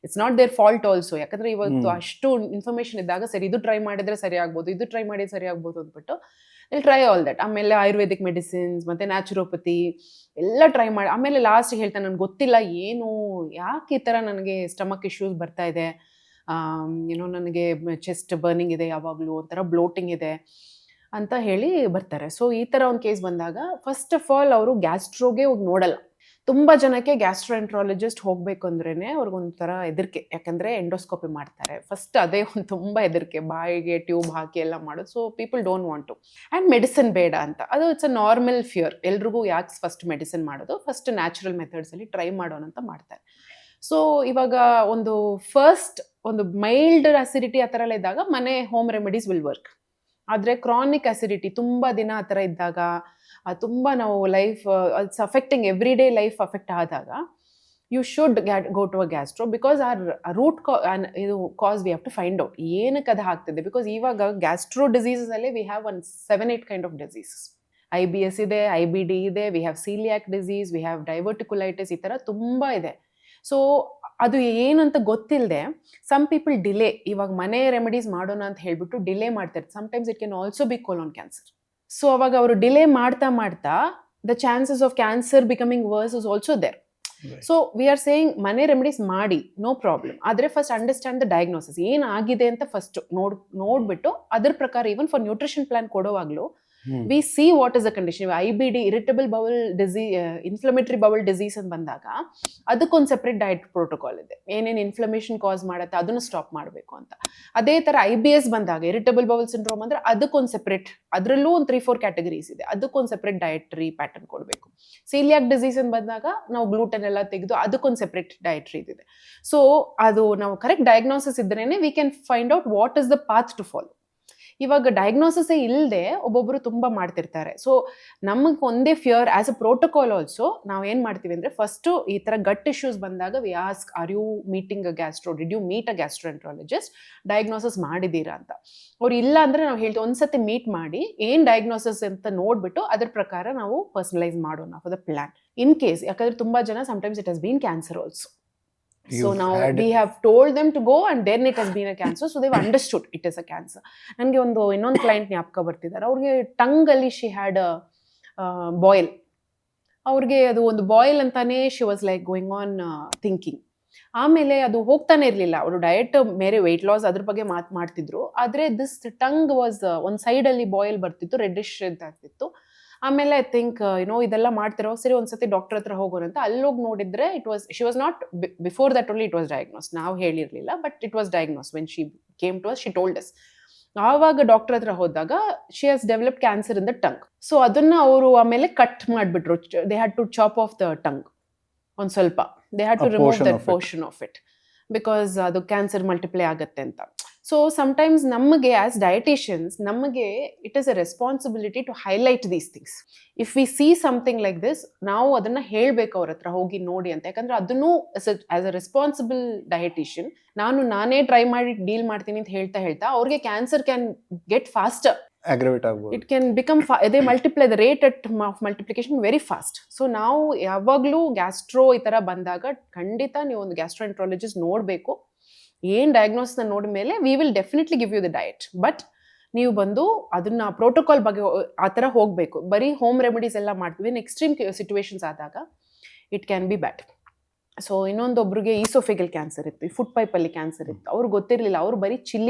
S1: It's not their fault also. ಯಾಕಂದ್ರೆ ಇವತ್ತು ಅಷ್ಟು ಇನ್ಫಾರ್ಮೇಶನ್ ಇದ್ದಾಗ ಸರಿ ಇದು ಟ್ರೈ ಮಾಡಿದ್ರೆ ಸರಿ ಆಗ್ಬೋದು, ಇದು ಟ್ರೈ ಮಾಡಿದ್ರೆ ಸರಿ ಆಗ್ಬೋದು ಅಂದ್ಬಿಟ್ಟು ಇಲ್ಲಿ ಟ್ರೈ ಆಲ್ ದಟ್. ಆಮೇಲೆ ಆಯುರ್ವೇದಿಕ್ ಮೆಡಿಸಿನ್ಸ್ ಮತ್ತೆ ನ್ಯಾಚುರೋಪತಿ ಎಲ್ಲ ಟ್ರೈ ಮಾಡಿ, ಆಮೇಲೆ ಲಾಸ್ಟ್ ಹೇಳ್ತಾನೆ ನನಗೆ ಗೊತ್ತಿಲ್ಲ ಏನು ಯಾಕೆ ಈ ಥರ ನನಗೆ ಸ್ಟಮಕ್ ಇಶ್ಯೂಸ್ ಬರ್ತಾ ಇದೆ, ನನಗೆ ಚೆಸ್ಟ್ ಬರ್ನಿಂಗ್ ಇದೆ, ಯಾವಾಗಲೂ ಒಂಥರ ಬ್ಲೋಟಿಂಗ್ ಇದೆ ಅಂತ ಹೇಳಿ ಬರ್ತಾರೆ. ಸೊ ಈ ಥರ ಒಂದು ಕೇಸ್ ಬಂದಾಗ ಫಸ್ಟ್ ಆಫ್ ಆಲ್ ಅವರು ಗ್ಯಾಸ್ಟ್ರೋಗೆ ಹೋಗಿ ನೋಡಲ್ಲ. ತುಂಬ ಜನಕ್ಕೆ ಗ್ಯಾಸ್ಟ್ರೋಎಂಟ್ರಾಲಜಿಸ್ಟ್ ಹೋಗ್ಬೇಕು ಅಂದ್ರೇನೆ ಅವ್ರಿಗೊಂಥರ ಹೆದರಿಕೆ, ಯಾಕಂದರೆ ಎಂಡೋಸ್ಕೋಪಿ ಮಾಡ್ತಾರೆ ಫಸ್ಟ್, ಅದೇ ಒಂದು ತುಂಬ ಹೆದರಿಕೆ, ಬಾಯಿಗೆ ಟ್ಯೂಬ್ ಹಾಕಿ ಎಲ್ಲ ಮಾಡೋದು. So people don't want to, and medicine ಬೇಡ ಅಂತ. ಅದು ಇಟ್ಸ್ ಅ ನಾರ್ಮಲ್ ಫಿಯರ್. ಎಲ್ರಿಗೂ ಯಾಕೆ ಫಸ್ಟ್ ಮೆಡಿಸಿನ್ ಮಾಡೋದು, ಫಸ್ಟ್ ನ್ಯಾಚುರಲ್ ಮೆಥಡ್ಸಲ್ಲಿ ಟ್ರೈ ಮಾಡೋಣ ಅಂತ ಮಾಡ್ತಾರೆ. ಸೊ ಇವಾಗ ಒಂದು ಮೈಲ್ಡ್ ಅಸಿಡಿಟಿ ಆ ಥರ ಎಲ್ಲ ಇದ್ದಾಗ ಮನೆ ಹೋಮ್ ರೆಮಿಡೀಸ್ ವಿಲ್ ವರ್ಕ್. ಆದರೆ ಕ್ರಾನಿಕ್ ಅಸಿಡಿಟಿ ತುಂಬ ದಿನ ಆ ಥರ ಇದ್ದಾಗ, ತುಂಬ ನಾವು life it's affecting every day life affect ಆದಾಗ, you should go to a gastro, because root ಇದು cause we have to find out ಏನಕ್ಕೆ ಅದು ಆಗ್ತಿದೆ. ಬಿಕಾಸ್ ಇವಾಗ ಗ್ಯಾಸ್ಟ್ರೋ ಡಿಸೀಸಲ್ಲಿ we have 7-8 kind of diseases. IBS ಇದೆ, IBD ಇದೆ, we have coeliac disease, we have diverticulitis, ಈ ಥರ ತುಂಬ ಇದೆ. ಸೊ ಅದು ಏನಂತ ಗೊತ್ತಿಲ್ಲದೆ ಸಮ್ ಪೀಪಲ್ ಡಿಲೇ, ಇವಾಗ ಮನೆ ರೆಮಿಡೀಸ್ ಮಾಡೋಣ ಅಂತ ಹೇಳ್ಬಿಟ್ಟು ಡಿಲೇ ಮಾಡ್ತಾರೆ. Sometimes it can also be colon cancer. So ಅವಾಗ ಅವರು ಡಿಲೇ ಮಾಡ್ತಾ the chances of cancer becoming worse is also there. So we are saying ಮನೆ ರೆಮಿಡೀಸ್ ಮಾಡಿ, ನೋ ಪ್ರಾಬ್ಲಮ್. ಆದರೆ ಫಸ್ಟ್ ಅಂಡರ್ಸ್ಟ್ಯಾಂಡ್ ದ ಡಯಾಗ್ನೋಸಿಸ್, ಏನಾಗಿದೆ ಅಂತ ಫಸ್ಟ್ ನೋಡ್ಬಿಟ್ಟು ಅದ್ರ ಪ್ರಕಾರ ಈವನ್ ಫಾರ್ ನ್ಯೂಟ್ರಿಷನ್ ಪ್ಲಾನ್ ಕೊಡೋವಾಗಲೂ we see what is the condition. IBD, irritable bowel disease, inflammatory bowel disease ಅಂತ ಬಂದಾಗ ಅದಕ್ಕೊಂದು ಸೆಪ್ರೇಟ್ ಡಯಟ್ ಪ್ರೋಟೋಕಾಲ್ ಇದೆ, ಏನೇನು ಇನ್ಫ್ಲಮೇಷನ್ ಕಾಸ್ ಮಾಡುತ್ತೆ ಅದನ್ನು ಸ್ಟಾಪ್ ಮಾಡಬೇಕು ಅಂತ. ಅದೇ ಥರ IBS ಬಂದಾಗ, ಇರಿಟೇಬಲ್ ಬೌಲ್ ಸಿಂಡ್ರೋಮ್ ಅಂದರೆ ಅದಕ್ಕೊಂದು ಸೆಪ್ರೇಟ್, ಅದರಲ್ಲೂ ಒಂದು 3-4 ಕ್ಯಾಟಗರೀಸ್ ಇದೆ, ಅದಕ್ಕೊಂದು ಸೆಪ್ರೇಟ್ ಡಯಟ್ರಿ ಪ್ಯಾಟರ್ನ್ ಕೊಡಬೇಕು. ಸೀಲಿಯಾಕ್ ಡಿಸೀಸ್ ಅಂತ ಬಂದಾಗ ನಾವು ಗ್ಲೂಟನ್ ಎಲ್ಲ ತೆಗೆದು ಅದಕ್ಕೊಂದು ಸೆಪ್ರೇಟ್ ಡಯಟ್ರಿ ಇದೆ. ಸೊ ಅದು ನಾವು ಕರೆಕ್ಟ್ ಡಯಾಗ್ನೋಸಿಸ್ ಇದ್ರೇನೆ we can find out what is the path to follow. ಇವಾಗ ಡಯಾಗ್ನೋಸಿಸೇ ಇಲ್ಲದೆ ಒಬ್ಬೊಬ್ಬರು ತುಂಬ ಮಾಡ್ತಿರ್ತಾರೆ. ಸೊ ನಮಗೆ ಒಂದೇ fear as a protocol also ನಾವು ಏನು ಮಾಡ್ತೀವಿ ಅಂದರೆ, ಫಸ್ಟು ಈ ಥರ ಗಟ್ ಇಶ್ಯೂಸ್ ಬಂದಾಗ we ask, are you meeting a gastro, did you meet a gastroenterologist, diagnosis ಮಾಡಿದ್ದೀರಾ ಅಂತ. ಅವ್ರು ಇಲ್ಲ ಅಂದರೆ ನಾವು ಹೇಳ್ತೀವಿ ಒಂದ್ಸತಿ ಮೀಟ್ ಮಾಡಿ ಏನು ಡಯಾಗ್ನೋಸಿಸ್ ಅಂತ ನೋಡಿಬಿಟ್ಟು ಅದ್ರ ಪ್ರಕಾರ ನಾವು ಪರ್ಸನಲೈಸ್ ಮಾಡೋಣ for the plan in case. ಯಾಕಂದರೆ ತುಂಬ ಜನ sometimes it has been cancer also. So now we have told them to go and then it has been a cancer, so they've understood it is a cancer. ನನಗೆ ಇನ್ನೊಂದು client ಜ್ಞಾಪಕ ಬರ್ತಿದ್ದಾರೆ. ಅವ್ರಿಗೆ ಟಂಗಲ್ಲಿ she had boil. ಅವ್ರಿಗೆ ಅದು ಒಂದು boil ಅಂತಾನೆ she was like going on thinking. ಆಮೇಲೆ ಅದು ಹೋಗ್ತಾನೆ ಇರಲಿಲ್ಲ. ಅವರು ಡಯಟ್ ಬೇರೆ ವೆಯ್ಟ್ ಲಾಸ್ ಅದ್ರ ಬಗ್ಗೆ ಮಾಡ್ತಿದ್ರು. ಆದರೆ ದಿಸ್ ಟಂಗ್ ವಾಸ್ ಒಂದು ಸೈಡಲ್ಲಿ ಬಾಯ್ಲ್ ಬರ್ತಿತ್ತು, ರೆಡ್ಡಿಶ್ ಅಂತ ಆಗ್ತಿತ್ತು. ಆಮೇಲೆ ಐ ಥಿಂಕ್ ಇದೆಲ್ಲ ಮಾಡ್ತಿರೋ ಸರಿ ಒಂದ್ಸತಿ ಡಾಕ್ಟರ್ ಹತ್ರ ಹೋಗೋಣ ಅಂತ ಅಲ್ಲೋಗಿ ನೋಡಿದ್ರೆ she was not before that only it was diagnose. ನಾವು ಹೇಳಿರಲಿಲ್ಲ, but it was diagnose when she came to us, she told us. ಆವಾಗ ಡಾಕ್ಟರ್ ಹತ್ರ ಹೋದಾಗ she has developed cancer in the tongue. So ಅದನ್ನ ಅವರು ಆಮೇಲೆ ಕಟ್ ಮಾಡಿಬಿಟ್ರು. They had to chop off the tongue ಒಂದು ಸ್ವಲ್ಪ. They had to
S2: A
S1: remove
S2: portion
S1: that
S2: of it.
S1: Portion of it because ಅದು ಕ್ಯಾನ್ಸರ್ ಮಲ್ಟಿಪ್ಲೈ ಆಗುತ್ತೆ ಅಂತ. So sometimes ನಮಗೆ ಆಸ್ ಡಯಟಿಷಿಯನ್ಸ್ ನಮಗೆ it is a responsibility to highlight these things. If we see something like this, ನಾವು ಅದನ್ನ ಹೇಳ್ಬೇಕು ಅವ್ರ ಹತ್ರ ಹೋಗಿ ನೋಡಿ ಅಂತ. ಯಾಕಂದ್ರೆ ಅದನ್ನು ಆಸ್ ಅ ರೆಸ್ಪಾನ್ಸಿಬಲ್ ಡಯಟಿಷಿಯನ್ ನಾನೇ ಟ್ರೈ ಮಾಡಿ ಡೀಲ್ ಮಾಡ್ತೀನಿ ಅಂತ ಹೇಳ್ತಾ ಅವ್ರಿಗೆ ಕ್ಯಾನ್ಸರ್ ಕ್ಯಾನ್ ಗೆಟ್ ಫಾಸ್ಟರ್.
S2: ಅಗ್ರವೇಟ್ ಆಗ್ಬೋದು.
S1: It can become they multiply the rate at multiplication very fast. So ನಾವು ಯಾವಾಗಲೂ ಗ್ಯಾಸ್ಟ್ರೋ ಈ ಥರ ಬಂದಾಗ ಖಂಡಿತ ನೀವು ಒಂದು ಗ್ಯಾಸ್ಟ್ರೋಎಂಟ್ರಾಲಜಿಸ್ಟ್ ನೋಡಬೇಕು. ಏನು ಡಯಾಗ್ನೋಸ್ನ ನೋಡಿದ ಮೇಲೆ we will definitely give you the diet. But ನೀವು ಬಂದು ಅದನ್ನ ಪ್ರೋಟೋಕಾಲ್ ಬಗ್ಗೆ ಆ ಥರ ಹೋಗಬೇಕು. ಬರೀ ಹೋಮ್ ರೆಮಿಡೀಸ್ ಎಲ್ಲ ಮಾಡ್ತೀವಿ. ಇನ್ ಎಕ್ಸ್ಟ್ರೀಮ್ ಸಿಚುವೇಶನ್ಸ್ ಆದಾಗ it can be bad. So ಇನ್ನೊಂದೊಬ್ರಿಗೆ ಈಸೋಫೆಗಲ್ ಕ್ಯಾನ್ಸರ್ ಇತ್ತು, ಈ ಫುಡ್ ಪೈಪಲ್ಲಿ ಕ್ಯಾನ್ಸರ್ ಇತ್ತು. ಅವ್ರಿಗೆ ಗೊತ್ತಿರಲಿಲ್ಲ, ಅವರು ಬರೀ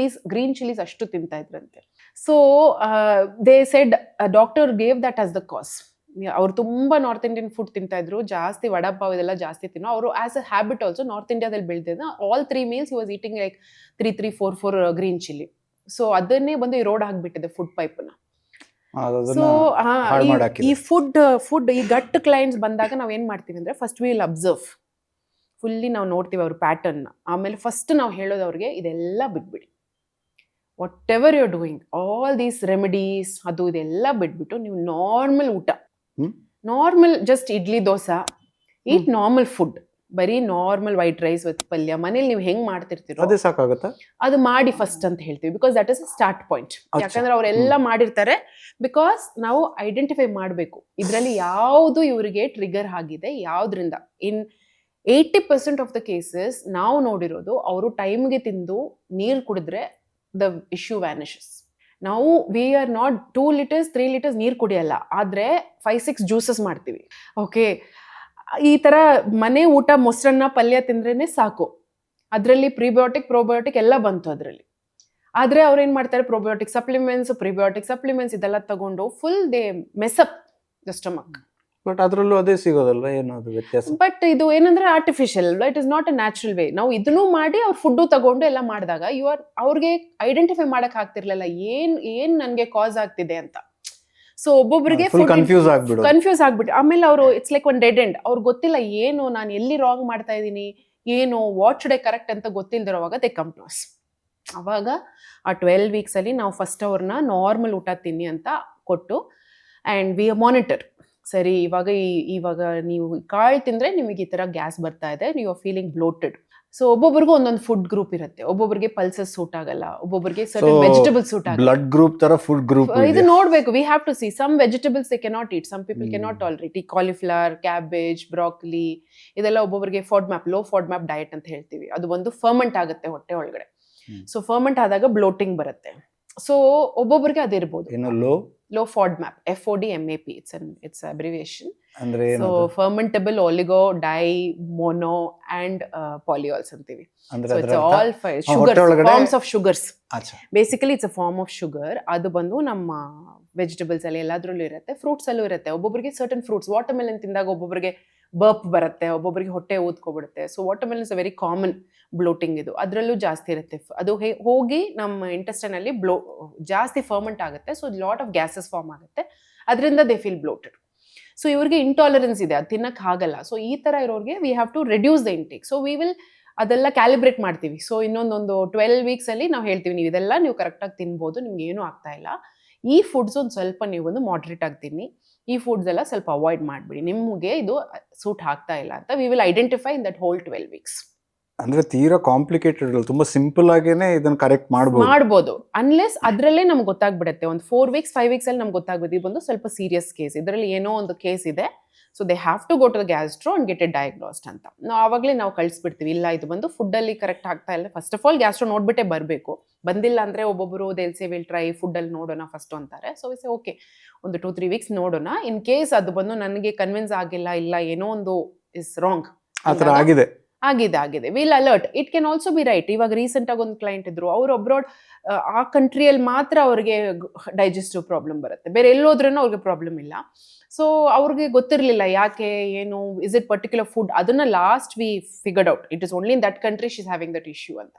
S1: ಗ್ರೀನ್ ಚಿಲ್ಲೀಸ್ ಅಷ್ಟು ತಿಂತಾ ಇದ್ರಂತೆ. So they said doctor gave that as the ಕಾಸ್. ಅವ್ರು ತುಂಬ ನಾರ್ತ್ ಇಂಡಿಯನ್ ಫುಡ್ ತಿಂತಾ ಇದ್ರು, ಜಾಸ್ತಿ ವಡಾಪಾವ್ ಇದೆಲ್ಲ ಜಾಸ್ತಿ ತಿನ್ನೋ. ಅವರು as a habit also north ಇಂಡಿಯಾದಲ್ಲಿ ಬೆಳೆದಿದ್ದ all 3 meals he was eating like 3-4 green chilli. So ಅದನ್ನೇ ಬಂದು ಈ ರೋಡ್ ಹಾಕ್ಬಿಟ್ಟಿದೆ ಫುಡ್ ಪೈಪ್ನ. ಸೊ ಈ ಫುಡ್ ಈ ಗಟ್ ಕ್ಲೈಂಟ್ಸ್ ಬಂದಾಗ ನಾವ್ ಏನ್ ಮಾಡ್ತೀವಿ ಅಂದ್ರೆ first we will observe, fully ನಾವು ನೋಡ್ತೀವಿ ಅವ್ರ ಪ್ಯಾಟರ್ನ್. ಆಮೇಲೆ ಫಸ್ಟ್ ನಾವು ಹೇಳೋದು ಅವ್ರಿಗೆ ಇದೆಲ್ಲ ಬಿಟ್ಬಿಡಿ, whatever you are doing, all these remedies ಅದು ಇದೆಲ್ಲ ಬಿಟ್ಬಿಟ್ಟು ನೀವು ನಾರ್ಮಲ್ ಊಟ, normal just idli dosa, eat normal food, ಬರೀ normal white rice with palya ಮನೇಲಿ ನೀವು ಹೆಂಗ್ ಮಾಡ್ತಿರ್ತೀರೋ
S2: ಅದೇ ಸಾಕಾಗುತ್ತಾ,
S1: ಅದು ಮಾಡಿ ಫಸ್ಟ್ ಅಂತ ಹೇಳ್ತೀವಿ. Because that is a start point. ಯಾಕಂದ್ರೆ ಅವರೆಲ್ಲ ಮಾಡಿರ್ತಾರೆ. ಬಿಕಾಸ್ ನಾವು ಐಡೆಂಟಿಫೈ ಮಾಡಬೇಕು ಇದರಲ್ಲಿ ಯಾವುದು ಇವರಿಗೆ ಟ್ರಿಗರ್ ಆಗಿದೆ, ಯಾವ್ದ್ರಿಂದ. ಇನ್ 80% ಆಫ್ ದ ಕೇಸಸ್ ನಾವು ನೋಡಿರೋದು, ಅವರು ಟೈಮ್ಗೆ ತಿಂದು ನೀರು ಕುಡಿದ್ರೆ ದ ಇಶ್ಯೂ ವ್ಯಾನಿಷಸ್. ನಾವು we are not 2 liters 3 liters ನೀರು ಕುಡಿಯಲ್ಲ, ಆದ್ರೆ 5-6 ಜ್ಯೂಸಸ್ ಮಾಡ್ತೀವಿ. ಓಕೆ, ಈ ತರ ಮನೆ ಊಟ ಮೊಸರನ್ನ ಪಲ್ಯ ತಿಂದ್ರೇನೆ ಸಾಕು. ಅದರಲ್ಲಿ ಪ್ರಿಬಯೋಟಿಕ್ ಪ್ರೋಬಯೋಟಿಕ್ ಎಲ್ಲ ಬಂತು ಅದರಲ್ಲಿ. ಆದ್ರೆ ಅವ್ರು ಏನ್ ಮಾಡ್ತಾರೆ, ಪ್ರೋಬಯೋಟಿಕ್ ಸಪ್ಲಿಮೆಂಟ್ಸ್ ಪ್ರಿಬಯೋಟಿಕ್ ಸಪ್ಲಿಮೆಂಟ್ಸ್ ಇದೆಲ್ಲ ತಗೊಂಡು full they mess up the stomach.
S2: But ಅದ್ರಲ್ಲೂ ಅದೇ ಸಿಗೋದಲ್ವ, ಏನದು ವ್ಯತ್ಯಾಸ?
S1: ಬಟ್ ಇದು ಏನಂದ್ರೆ artificial, it is not a natural way. ನಾವು ಇದನ್ನು ಮಾಡಿ ಅವ್ರ ಫುಡ್ಡು ತಗೊಂಡು ಎಲ್ಲ ಮಾಡಿದಾಗ ಅವ್ರಿಗೆ ಐಡೆಂಟಿಫೈ ಮಾಡಕ್ ಆಗ್ತಿರ್ಲಿಲ್ಲ ಏನ್ ನನ್ಗೆ ಕಾಸ್ ಆಗ್ತಿದೆ ಅಂತ. ಸೊ ಒಬ್ಬೊಬ್ಬರಿಗೆ ಕನ್ಫ್ಯೂಸ್ ಆಗ್ಬಿಟ್ಟು ಆಮೇಲೆ ಅವರು it's like one dead end. ಅವ್ರಿಗೆ ಗೊತ್ತಿಲ್ಲ ಏನು ನಾನು ಎಲ್ಲಿ ರಾಂಗ್ ಮಾಡ್ತಾ ಇದ್ದೀನಿ, ಏನು ವಾಟ್ ಶುಡ್ ಐ ಕರೆಕ್ಟ್ ಅಂತ ಗೊತ್ತಿಲ್ದಿರೋವಾಗ ದೇ ಕಮ್ ಟು ಅಸ್. ಅವಾಗ ಆ 12 weeks ಅಲ್ಲಿ ನಾವು ಫಸ್ಟ್ ಅವ್ರನ್ನ ನಾರ್ಮಲ್ ಊಟ ತಿನ್ನಿ ಅಂತ ಕೊಟ್ಟು ಆ್ಯಂಡ್ ವಿ ಮಾನಿಟರ್. ಸರಿ, ಇವಾಗ ನೀವು ಕಾಳು ತಿಂದ್ರೆ ನಿಮಗೆ ಈ ತರ ಗ್ಯಾಸ್ ಬರ್ತಾ ಇದೆ, ನೀವು ಫೀಲಿಂಗ್ ಬ್ಲೋಟೆಡ್. ಸೊ ಒಬ್ಬೊಬ್ರಿಗೂ ಒಂದೊಂದು ಫುಡ್ ಗ್ರೂಪ್ ಇರುತ್ತೆ. ಒಬ್ಬೊಬ್ಬರಿಗೆ ಪಲ್ಸಸ್ ಸೂಟ್ ಆಗಲ್ಲ, ಒಬ್ಬೊಬ್ಬರಿಗೆ ಸರ್ಟನ್ ವೆಜಿಟೇಬಲ್ಸ್ ಸೂಟ್ ಆಗಲ್ಲ.
S2: ಬ್ಲಡ್ ಗ್ರೂಪ್ ತರ ಫುಡ್ ಗ್ರೂಪ್
S1: ಇದು ನೋಡ್ಬೇಕು. We have to see some vegetables they cannot eat, some people cannot tolerate. ಈ ಕಾಲಿಫ್ಲವರ್, ಕ್ಯಾಬೇಜ್, ಬ್ರಾಕೊಲಿ ಇದೆಲ್ಲ ಒಬ್ಬೊಬ್ಬರಿಗೆ ಲೋ ಫಾಡ್ಮ್ಯಾಪ್ ಡಯಟ್ ಅಂತ ಹೇಳ್ತೀವಿ. ಅದು ಒಂದು ಫರ್ಮೆಂಟ್ ಆಗುತ್ತೆ ಹೊಟ್ಟೆ ಒಳಗಡೆ. ಸೊ ಫರ್ಮೆಂಟ್ ಆದಾಗ ಬ್ಲೋಟಿಂಗ್ ಬರುತ್ತೆ. ಸೊ ಒಬ್ಬೊಬ್ಬರಿಗೆ ಅದಿರ್ಬೋದು. Low FODMAP, FODMAP, it's abbreviation. So fermentable oligo di mono and polyols ಅಂತೀವಿ. So it's all forms of sugars. Basically it's a form of sugar. ಅದು ಬಂದು ನಮ್ಮ ವೆಜಿಟೇಬಲ್ಸ್ ಅಲ್ಲಿ ಎಲ್ಲಾದ್ರಲ್ಲೂ ಇರುತ್ತೆ, ಫ್ರೂಟ್ಸ್ ಅಲ್ಲೂ ಇರುತ್ತೆ. ಒಬ್ಬೊಬ್ಬರಿಗೆ ಸರ್ಟನ್ ಫ್ರೂಟ್ಸ್, ವಾಟರ್ ಮೆಲನ್ ತಿಂದಾಗ ಒಬ್ಬೊಬ್ಬರಿಗೆ ಬರ್ಪ್ ಬರುತ್ತೆ, ಒಬ್ಬೊಬ್ಬರಿಗೆ ಹೊಟ್ಟೆ ಊದ್ಕೊಬಿಡುತ್ತೆ. So watermelon is a very common bloating. ಇದು ಅದರಲ್ಲೂ ಜಾಸ್ತಿ ಇರುತ್ತೆ. ಅದು ಹೋಗಿ ನಮ್ಮ ಇಂಟೆಸ್ಟೈನ್ ಅಲ್ಲಿ ಜಾಸ್ತಿ ಫರ್ಮೆಂಟ್ ಆಗುತ್ತೆ. So lot of gases form ಆಗುತ್ತೆ, ಅದರಿಂದ ದೇ ಫೀಲ್ ಬ್ಲೋಟೆಡ್. ಸೊ ಇವ್ರಿಗೆ ಇಂಟಾಲರೆನ್ಸ್ ಇದೆ, ಅದು ತಿನ್ನಕ್ ಆಗಲ್ಲ. ಸೊ ಈ ತರ ಇರೋರಿಗೆ we have to reduce the intake. So we will ಅದೆಲ್ಲ ಕ್ಯಾಲಿಬ್ರೇಟ್ ಮಾಡ್ತೀವಿ. ಸೊ ಇನ್ನೊಂದೊಂದು 12 weeks ಅಲ್ಲಿ ನಾವು ಹೇಳ್ತೀವಿ, ನೀವು ಇದೆಲ್ಲ ನೀವು ಕರೆಕ್ಟಾಗಿ ತಿನ್ಬೋದು, ನಿಮ್ಗೆ ಏನೂ ಆಗ್ತಾ ಇಲ್ಲ. ಈ ಫುಡ್ಸ್ ಒಂದು ಸ್ವಲ್ಪ ನೀವು ಒಂದು ಮಾಡ್ರೇಟ್ ಆಗಿ ತಿನ್ನಿ, ಈ ಫುಡ್ಸ್ ಎಲ್ಲ ಸ್ವಲ್ಪ ಅವಾಯ್ಡ್ ಮಾಡಿಬಿಡಿ, ನಿಮಗೆ ಇದು ಸೂಟ್ ಆಗ್ತಾ ಇಲ್ಲ ಅಂತ we will identify in that hole 12 weeks.
S2: ಅಂದ್ರೆ ತೀರಾ ಕಾಂಪ್ಲಿಕೇಟೆಡ್, ತುಂಬಾ ಸಿಂಪಲ್ ಆಗೇನೆ ಇದನ್ನ ಕರೆಕ್ಟ್ ಮಾಡ್ಬೋದು.
S1: ಅನ್ಲೆಸ್ ಅದ್ರಲ್ಲೇ ನಮ್ಗೆ ಗೊತ್ತಾಗ್ಬಿಡುತ್ತೆ. ಒಂದು 4 weeks 5 weeks ಅಲ್ಲಿ ನಮ್ಗೆ ಗೊತ್ತಾಗ್ಬಿಡುತ್ತೆ ಇದು ಒಂದು ಸ್ವಲ್ಪ ಸೀರಿಯಸ್ ಕೇಸ್, ಇದರಲ್ಲಿ ಏನೋ ಒಂದು ಕೇಸ್ ಇದೆ. So they have to go to the gastro and get a diagnosed ಅಂತ ನಾವು ಆವಾಗಲೇ ನಾವು ಕಳಿಸ್ಬಿಡ್ತೀವಿ. ಇಲ್ಲ ಇದು ಬಂದು ಫುಡ್ಡಲ್ಲಿ ಕರೆಕ್ಟ್ ಆಗ್ತಾ ಇಲ್ಲ, ಫಸ್ಟ್ ಆಫ್ ಆಲ್ ಗ್ಯಾಸ್ಟ್ರೋ ನೋಡ್ಬಿಟ್ಟೆ ಬರಬೇಕು. ಬಂದಿಲ್ಲ ಅಂದರೆ ಒಬ್ಬೊಬ್ಬರು ದೇಲ್ ಸೇ ವಿಲ್ ಟ್ರೈ ಫುಡ್ಡಲ್ಲಿ ನೋಡೋಣ ಫಸ್ಟ್ ಅಂತಾರೆ. ಸೊ ವಿಸ್ ಓಕೆ, ಒಂದು 2-3 weeks ನೋಡೋಣ. ಇನ್ ಕೇಸ್ ಅದು ಬಂದು ನನಗೆ ಕನ್ವಿನ್ಸ್ ಆಗಿಲ್ಲ, ಇಲ್ಲ ಏನೋ ಒಂದು ಇಸ್ ರಾಂಗ್ ಆಗಿದೆ, will alert. It can also B right. ಇವಾಗ ರೀಸೆಂಟ್ ಆಗಿ ಒಂದು ಕ್ಲೈಂಟ್ ಇದ್ರು, ಅವ್ರು ಅಬ್ರಾಡ್ ಆ ಕಂಟ್ರಿಯಲ್ಲಿ ಮಾತ್ರ ಅವ್ರಿಗೆ ಡೈಜೆಸ್ಟಿವ್ ಪ್ರಾಬ್ಲಮ್ ಬರುತ್ತೆ, ಬೇರೆ ಎಲ್ಲೋದ್ರೂ ಅವ್ರಿಗೆ ಪ್ರಾಬ್ಲಮ್ ಇಲ್ಲ. ಸೊ ಅವ್ರಿಗೆ ಗೊತ್ತಿರಲಿಲ್ಲ ಯಾಕೆ ಏನು, ಇಸ್ ಇಟ್ ಪರ್ಟಿಕ್ಯುಲರ್ ಫುಡ್. ಅದನ್ನ last we figured out, it is only in that country she is having that issue ಅಂತ.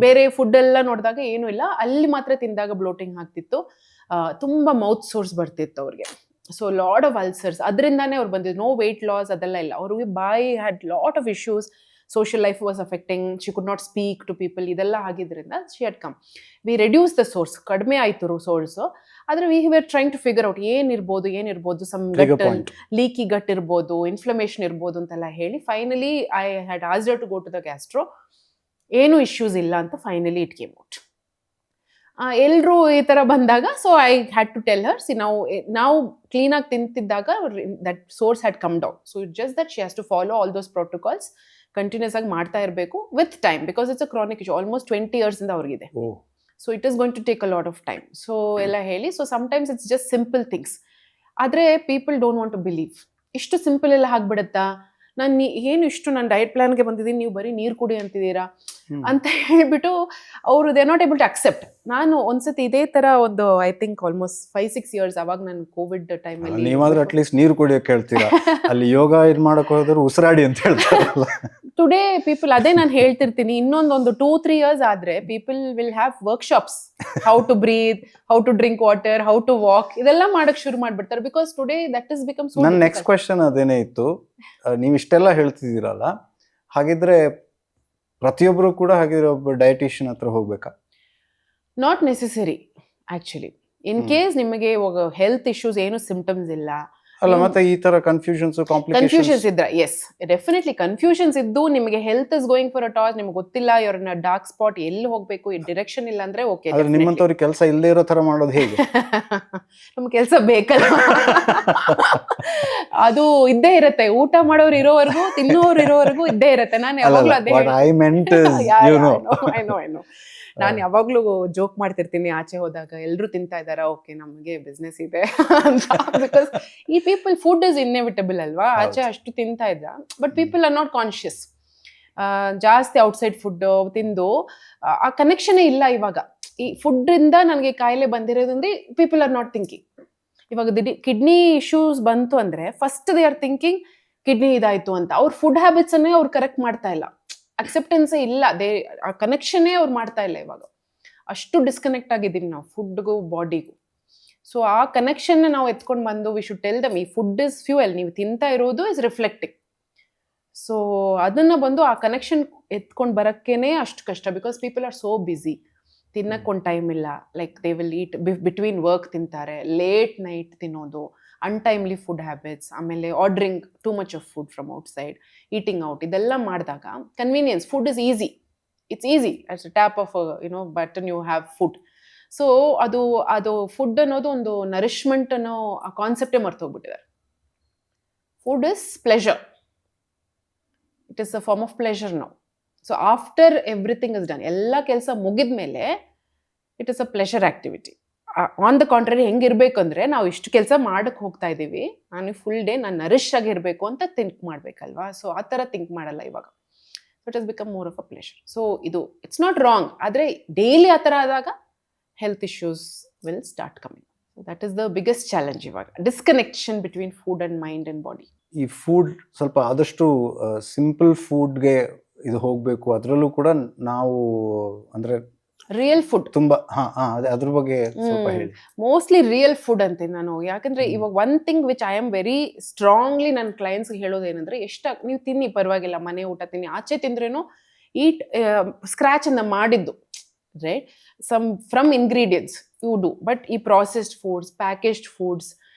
S1: ಬೇರೆ ಫುಡ್ ಎಲ್ಲ ನೋಡಿದಾಗ ಏನೂ ಇಲ್ಲ, ಅಲ್ಲಿ ಮಾತ್ರ ತಿಂದಾಗ ಬ್ಲೋಟಿಂಗ್ ಆಗ್ತಿತ್ತು, ತುಂಬಾ ಮೌತ್ ಸೋರ್ಸ್ ಬರ್ತಿತ್ತು ಅವ್ರಿಗೆ. ಸೊ ಲಾಟ್ ಆಫ್ ಅಲ್ಸರ್ಸ್ ಅದರಿಂದಾನೇ ಅವ್ರು ಬಂದಿದ್ದು. ನೋ ವೆಯ್ಟ್ ಲಾಸ್ ಅದೆಲ್ಲ ಇಲ್ಲ, ಅವ್ರಿಗೆ ಬಾಯಿ had lot of issues, social life was affecting, she could not speak to people, ಇದೆಲ್ಲ ಆಗಿದ್ರಿಂದ she had come. We reduce the sores, ಕಡಿಮೆ ಆಯಿತು ಸೋರ್ಸು, ಆದರೆ we were trying to figure out ಏನಿರ್ಬೋದು, ಸಮ್ ಗಟ್ ಲೀಕಿ ಗಟ್ ಇರ್ಬೋದು, inflammation ಇರ್ಬೋದು ಅಂತೆಲ್ಲ ಹೇಳಿ finally I had asked her to go to the gastro. ಏನು ಇಶ್ಯೂಸ್ ಇಲ್ಲ ಅಂತ ಫೈನಲಿ ಇಟ್ ಕೇಮ್ ಔಟ್. ಎಲ್ಲರೂ ಈ ಥರ ಬಂದಾಗ so I had to tell her, ನಾವು ಕ್ಲೀನಾಗಿ ತಿಂತಿದ್ದಾಗ that sores had come down. So it just that she has to follow all those protocols, continuous ಆಗಿ ಮಾಡ್ತಾ ಇರಬೇಕು with time, because it's a chronic issue, almost 20 years ಇಂದ ಅವ್ರಿಗಿದೆ. So it is going to take a lot of time. So ಎಲ್ಲ ಹೇಳಿ, so sometimes it's just simple things. ಆದರೆ people don't want to believe, ಇಷ್ಟು simple ಎಲ್ಲ ಆಗ್ಬಿಡುತ್ತಾ, ನಾನು ಏನು ಇಷ್ಟು ನಾನು ಡಯಟ್ ಪ್ಲಾನ್ಗೆ ಬಂದಿದ್ದೀನಿ, ನೀವು ಬರೀ ನೀರು ಕುಡಿ ಅಂತಿದ್ದೀರಾ ಅಂತ ಹೇಳ್ಬಿಟ್ಟು ಅವರು they not able to accept. ನಾನು ಒಂದ್ಸತಿ ಇದೇ ತರ ಒಂದು ಐ ಥಿಂಕ್ ಆಲ್ಮೋಸ್ಟ್ 5-6 years ಅವಾಗ ನಾನು ಕೋವಿಡ್ ಟೈಮಲ್ಲಿ,
S2: ನೀವಾದ್ರೂ ಅಟ್ಲೀಸ್ಟ್ ನೀರು ಕುಡಿಯೋಕೆ ಹೇಳ್ತೀರಾ, ಅಲ್ಲಿ ಯೋಗ ಇದು ಮಾಡಕ್ ಹೋದ್ರು ಉಸಿರಾಡಿ ಅಂತ ಹೇಳ್ತಾರಲ್ಲ.
S1: ಟುಡೇ ಪೀಪಲ್, ಅದೇ ನಾನು ಹೇಳ್ತಿರ್ತೀನಿ, ಇನ್ನೊಂದೊಂದು 2-3 years ಆದ್ರೆ people will have workshops, how to breathe, how to drink water, how to walk, ಇದೆಲ್ಲ ಮಾಡಕ್ ಶುರು ಮಾಡ್ಬಿಡ್ತಾರೆ. Because today that is become so.
S2: ನನ್ನ ನೆಕ್ಸ್ಟ್ ಕ್ವೆಶ್ಚನ್ ಅದೇನೇ ಇತ್ತು, ನೀವು ಇಷ್ಟೆಲ್ಲ ಹೇಳ್ತಿದ್ದೀರಲ್ಲ, ಹಾಗಿದ್ರೆ ಪ್ರತಿಯೊಬ್ಬರು ಕೂಡ ಹಾಗಿದ್ರೆ ಒಬ್ಬ ಡಯಟಿಷಿಯನ್ ಹತ್ರ ಹೋಗ್ಬೇಕಾ?
S1: Not necessary actually. In case ನಿಮಗೆ ಇವಾಗ ಹೆಲ್ತ್ ಇಶ್ಯೂಸ್ ಏನು ಸಿಂಪ್ಟಮ್ಸ್ ಇಲ್ಲ,
S2: ಅಲ್ಲ ಮತ್ತೆ ಈ ತರ ಕನ್ಫ್ಯೂಷನ್ಸ್
S1: ಇದ್ರೆ, ಎಸ್ ಡೆಫಿನೆಟ್ಲಿ ಕನ್ಫ್ಯೂಷನ್ಸ್ ಇದ್ದು ನಿಮಗೆ health is going for a toss, ನಿಮ್ಗೆ ಗೊತ್ತಿಲ್ಲ ಇವ್ರನ್ನ ಡಾರ್ಕ್ ಸ್ಪಾಟ್ ಎಲ್ಲಿ ಹೋಗ್ಬೇಕು, ಈ ಡೈರೆಕ್ಷನ್ ಇಲ್ಲ ಅಂದ್ರೆ ಓಕೆ.
S2: ನಿಮ್ಮಂತವ್ರಿಗೆ ಕೆಲಸ ಇಲ್ಲದೆ ಇರೋ ತರ ಮಾಡೋದು ಹೇಗೆ?
S1: ನಮ್ ಕೆಲಸ ಬೇಕಲ್ಲ, ಅದು ಇದ್ದೇ ಇರತ್ತೆ, ಊಟ ಮಾಡೋರು ಇರೋವರೆಗೂ, ತಿನ್ನೋರು ಇರೋವರೆಗೂ ಇದ್ದೇ ಇರತ್ತೆ. ನಾನು ಯಾವಾಗ್ಲೂ ಅದೇ ನಾನು ಯಾವಾಗ್ಲೂ ಜೋಕ್ ಮಾಡ್ತಿರ್ತೀನಿ, ಆಚೆ ಹೋದಾಗ ಎಲ್ರು ತಿಂತಾ ಇದಾರ, ಓಕೆ ನಮಗೆ ಬಿಸ್ನೆಸ್ ಇದೆ ಅಂತ. ಬಿಕಾಸ್ ಈ ಪೀಪಲ್ ಫುಡ್ ಇಸ್ ಇನ್ನೆವಿಟಬಲ್ ಅಲ್ವಾ, ಆಚೆ ಅಷ್ಟು ತಿಂತಾ ಇದ್ರ, but people are not conscious. ಜಾಸ್ತಿ ಔಟ್ಸೈಡ್ ಫುಡ್ ತಿಂದು ಆ ಕನೆಕ್ಷನ್ ಇಲ್ಲ. ಇವಾಗ ಈ ಫುಡ್ ಇಂದ ನನಗೆ ಕಾಯಿಲೆ ಬಂದಿರೋದ್ರಿಂದ ಪೀಪಲ್ ಆರ್ ನಾಟ್ ಥಿಂಕಿಂಗ್. ಇವಾಗ ಕಿಡ್ನಿ ಇಶ್ಯೂಸ್ ಬಂತು ಅಂದ್ರೆ first they are thinking kidney ಇದಾಯ್ತು ಅಂತ. ಅವ್ರ ಫುಡ್ ಹ್ಯಾಬಿಟ್ಸ್ ಅನ್ನೇ ಅವ್ರು ಕರೆಕ್ಟ್ ಮಾಡ್ತಾ ಇಲ್ಲ, ಅಕ್ಸೆಪ್ಟೆನ್ಸೇ ಇಲ್ಲ, ಆ ಕನೆಕ್ಷನ್ನೇ ಅವ್ರು ಮಾಡ್ತಾ ಇಲ್ಲ. ಇವಾಗ ಅಷ್ಟು ಡಿಸ್ಕನೆಕ್ಟ್ ಆಗಿದ್ದೀವಿ ನಾವು ಫುಡ್ಗೂ ಬಾಡಿಗೂ. ಸೊ ಆ ಕನೆಕ್ಷನ್ ನಾವು ಎತ್ಕೊಂಡು ಬಂದು ವಿ ಶುಡ್ ಟೆಲ್ ದಮ್, ಈ ಫುಡ್ ಇಸ್ ಫ್ಯೂಯಲ್, ನೀವು ತಿಂತಾ ಇರೋದು ಇಸ್ ರಿಫ್ಲೆಕ್ಟಿಂಗ್. ಸೊ ಅದನ್ನ ಬಂದು ಆ ಕನೆಕ್ಷನ್ ಎತ್ಕೊಂಡು ಬರೋಕ್ಕೇನೆ ಅಷ್ಟು ಕಷ್ಟ. Because people are so busy, ತಿನ್ನಕ್ಕೊಂದು ಟೈಮ್ ಇಲ್ಲ. Like they will eat between work ತಿಂತಾರೆ, ಲೇಟ್ ನೈಟ್ ತಿನ್ನೋದು, ಅನ್ಟೈಮ್ಲಿ ಫುಡ್ ಹ್ಯಾಬಿಟ್ಸ್, ಆಮೇಲೆ ordering too much of food from outside, eating out, ಇದೆಲ್ಲ ಮಾಡಿದಾಗ convenience, food is easy, it's easy at a tap of button you have food. So ಅದು food ಅನ್ನೋದು ಒಂದು nourishment ಅನ್ನೋ ಆ ಕಾನ್ಸೆಪ್ಟೇ ಮರ್ತೋಗ್ಬಿಟ್ಟಿದ್ದಾರೆ. Food is pleasure, it is a form of pleasure ನಾವು. So after everything is done, ಎಲ್ಲ ಕೆಲಸ ಮುಗಿದ ಮೇಲೆ it is a pleasure activity. On the contrary ಹೆಂಗಿರ್ಬೇಕಂದ್ರೆ, ನಾವು ಇಷ್ಟು ಕೆಲಸ ಮಾಡಕ್ಕೆ ಹೋಗ್ತಾ ಇದ್ದೀವಿ, ನಾನು ಫುಲ್ ಡೇ ನಾನು ನರಿಶ್ ಆಗಿರಬೇಕು ಅಂತ ಥಿಂಕ್ ಮಾಡ್ಬೇಕಲ್ವಾ. ಸೊ ಆ ಥರ ಥಿಂಕ್ ಮಾಡಲ್ಲ ಇವಾಗ. It has become more of a pleasure. So ಇದು ಇಟ್ಸ್ ನಾಟ್ ರಾಂಗ್, ಆದರೆ ಡೈಲಿ ಆ ಥರ ಆದಾಗ health issues will start coming. So that is the biggest challenge ಇವಾಗ, disconnection between food and mind and body.
S2: ಈ food ಸ್ವಲ್ಪ ಆದಷ್ಟು simple ಫುಡ್ಗೆ ಇದು ಹೋಗಬೇಕು, ಅದರಲ್ಲೂ ಕೂಡ ನಾವು ಅಂದ್ರೆ
S1: ರಿಯಲ್ ಫುಡ್
S2: ತುಂಬಾ ಅದ್ರ ಬಗ್ಗೆ ಸ್ವಲ್ಪ ಹೇಳಿ.
S1: ಮೋಸ್ಟ್ಲಿ ರಿಯಲ್ ಫುಡ್ ಅಂತೀನಿ ನಾನು. ಯಾಕಂದ್ರೆ ಇವಾಗ one thing which I am very strongly ನನ್ನ ಕ್ಲೈಂಟ್ಸ್ಗೆ ಹೇಳೋದೇನಂದ್ರೆ, ನೀವು ತಿನ್ನಿ ಪರವಾಗಿಲ್ಲ, ಮನೆ ಊಟ ತಿನ್ನಿ, ಆಚೆ ತಿಂದ್ರೇನು ಈಟ್ ಸ್ಕ್ರಾಚ್ ಇಂದ ಮಾಡಿದ್ದು, right, from ingredients you do. But ಈ ಪ್ರಾಸೆಸ್ಡ್ ಫುಡ್ಸ್, ಪ್ಯಾಕೇಜ್ಡ್ ಫುಡ್ಸ್,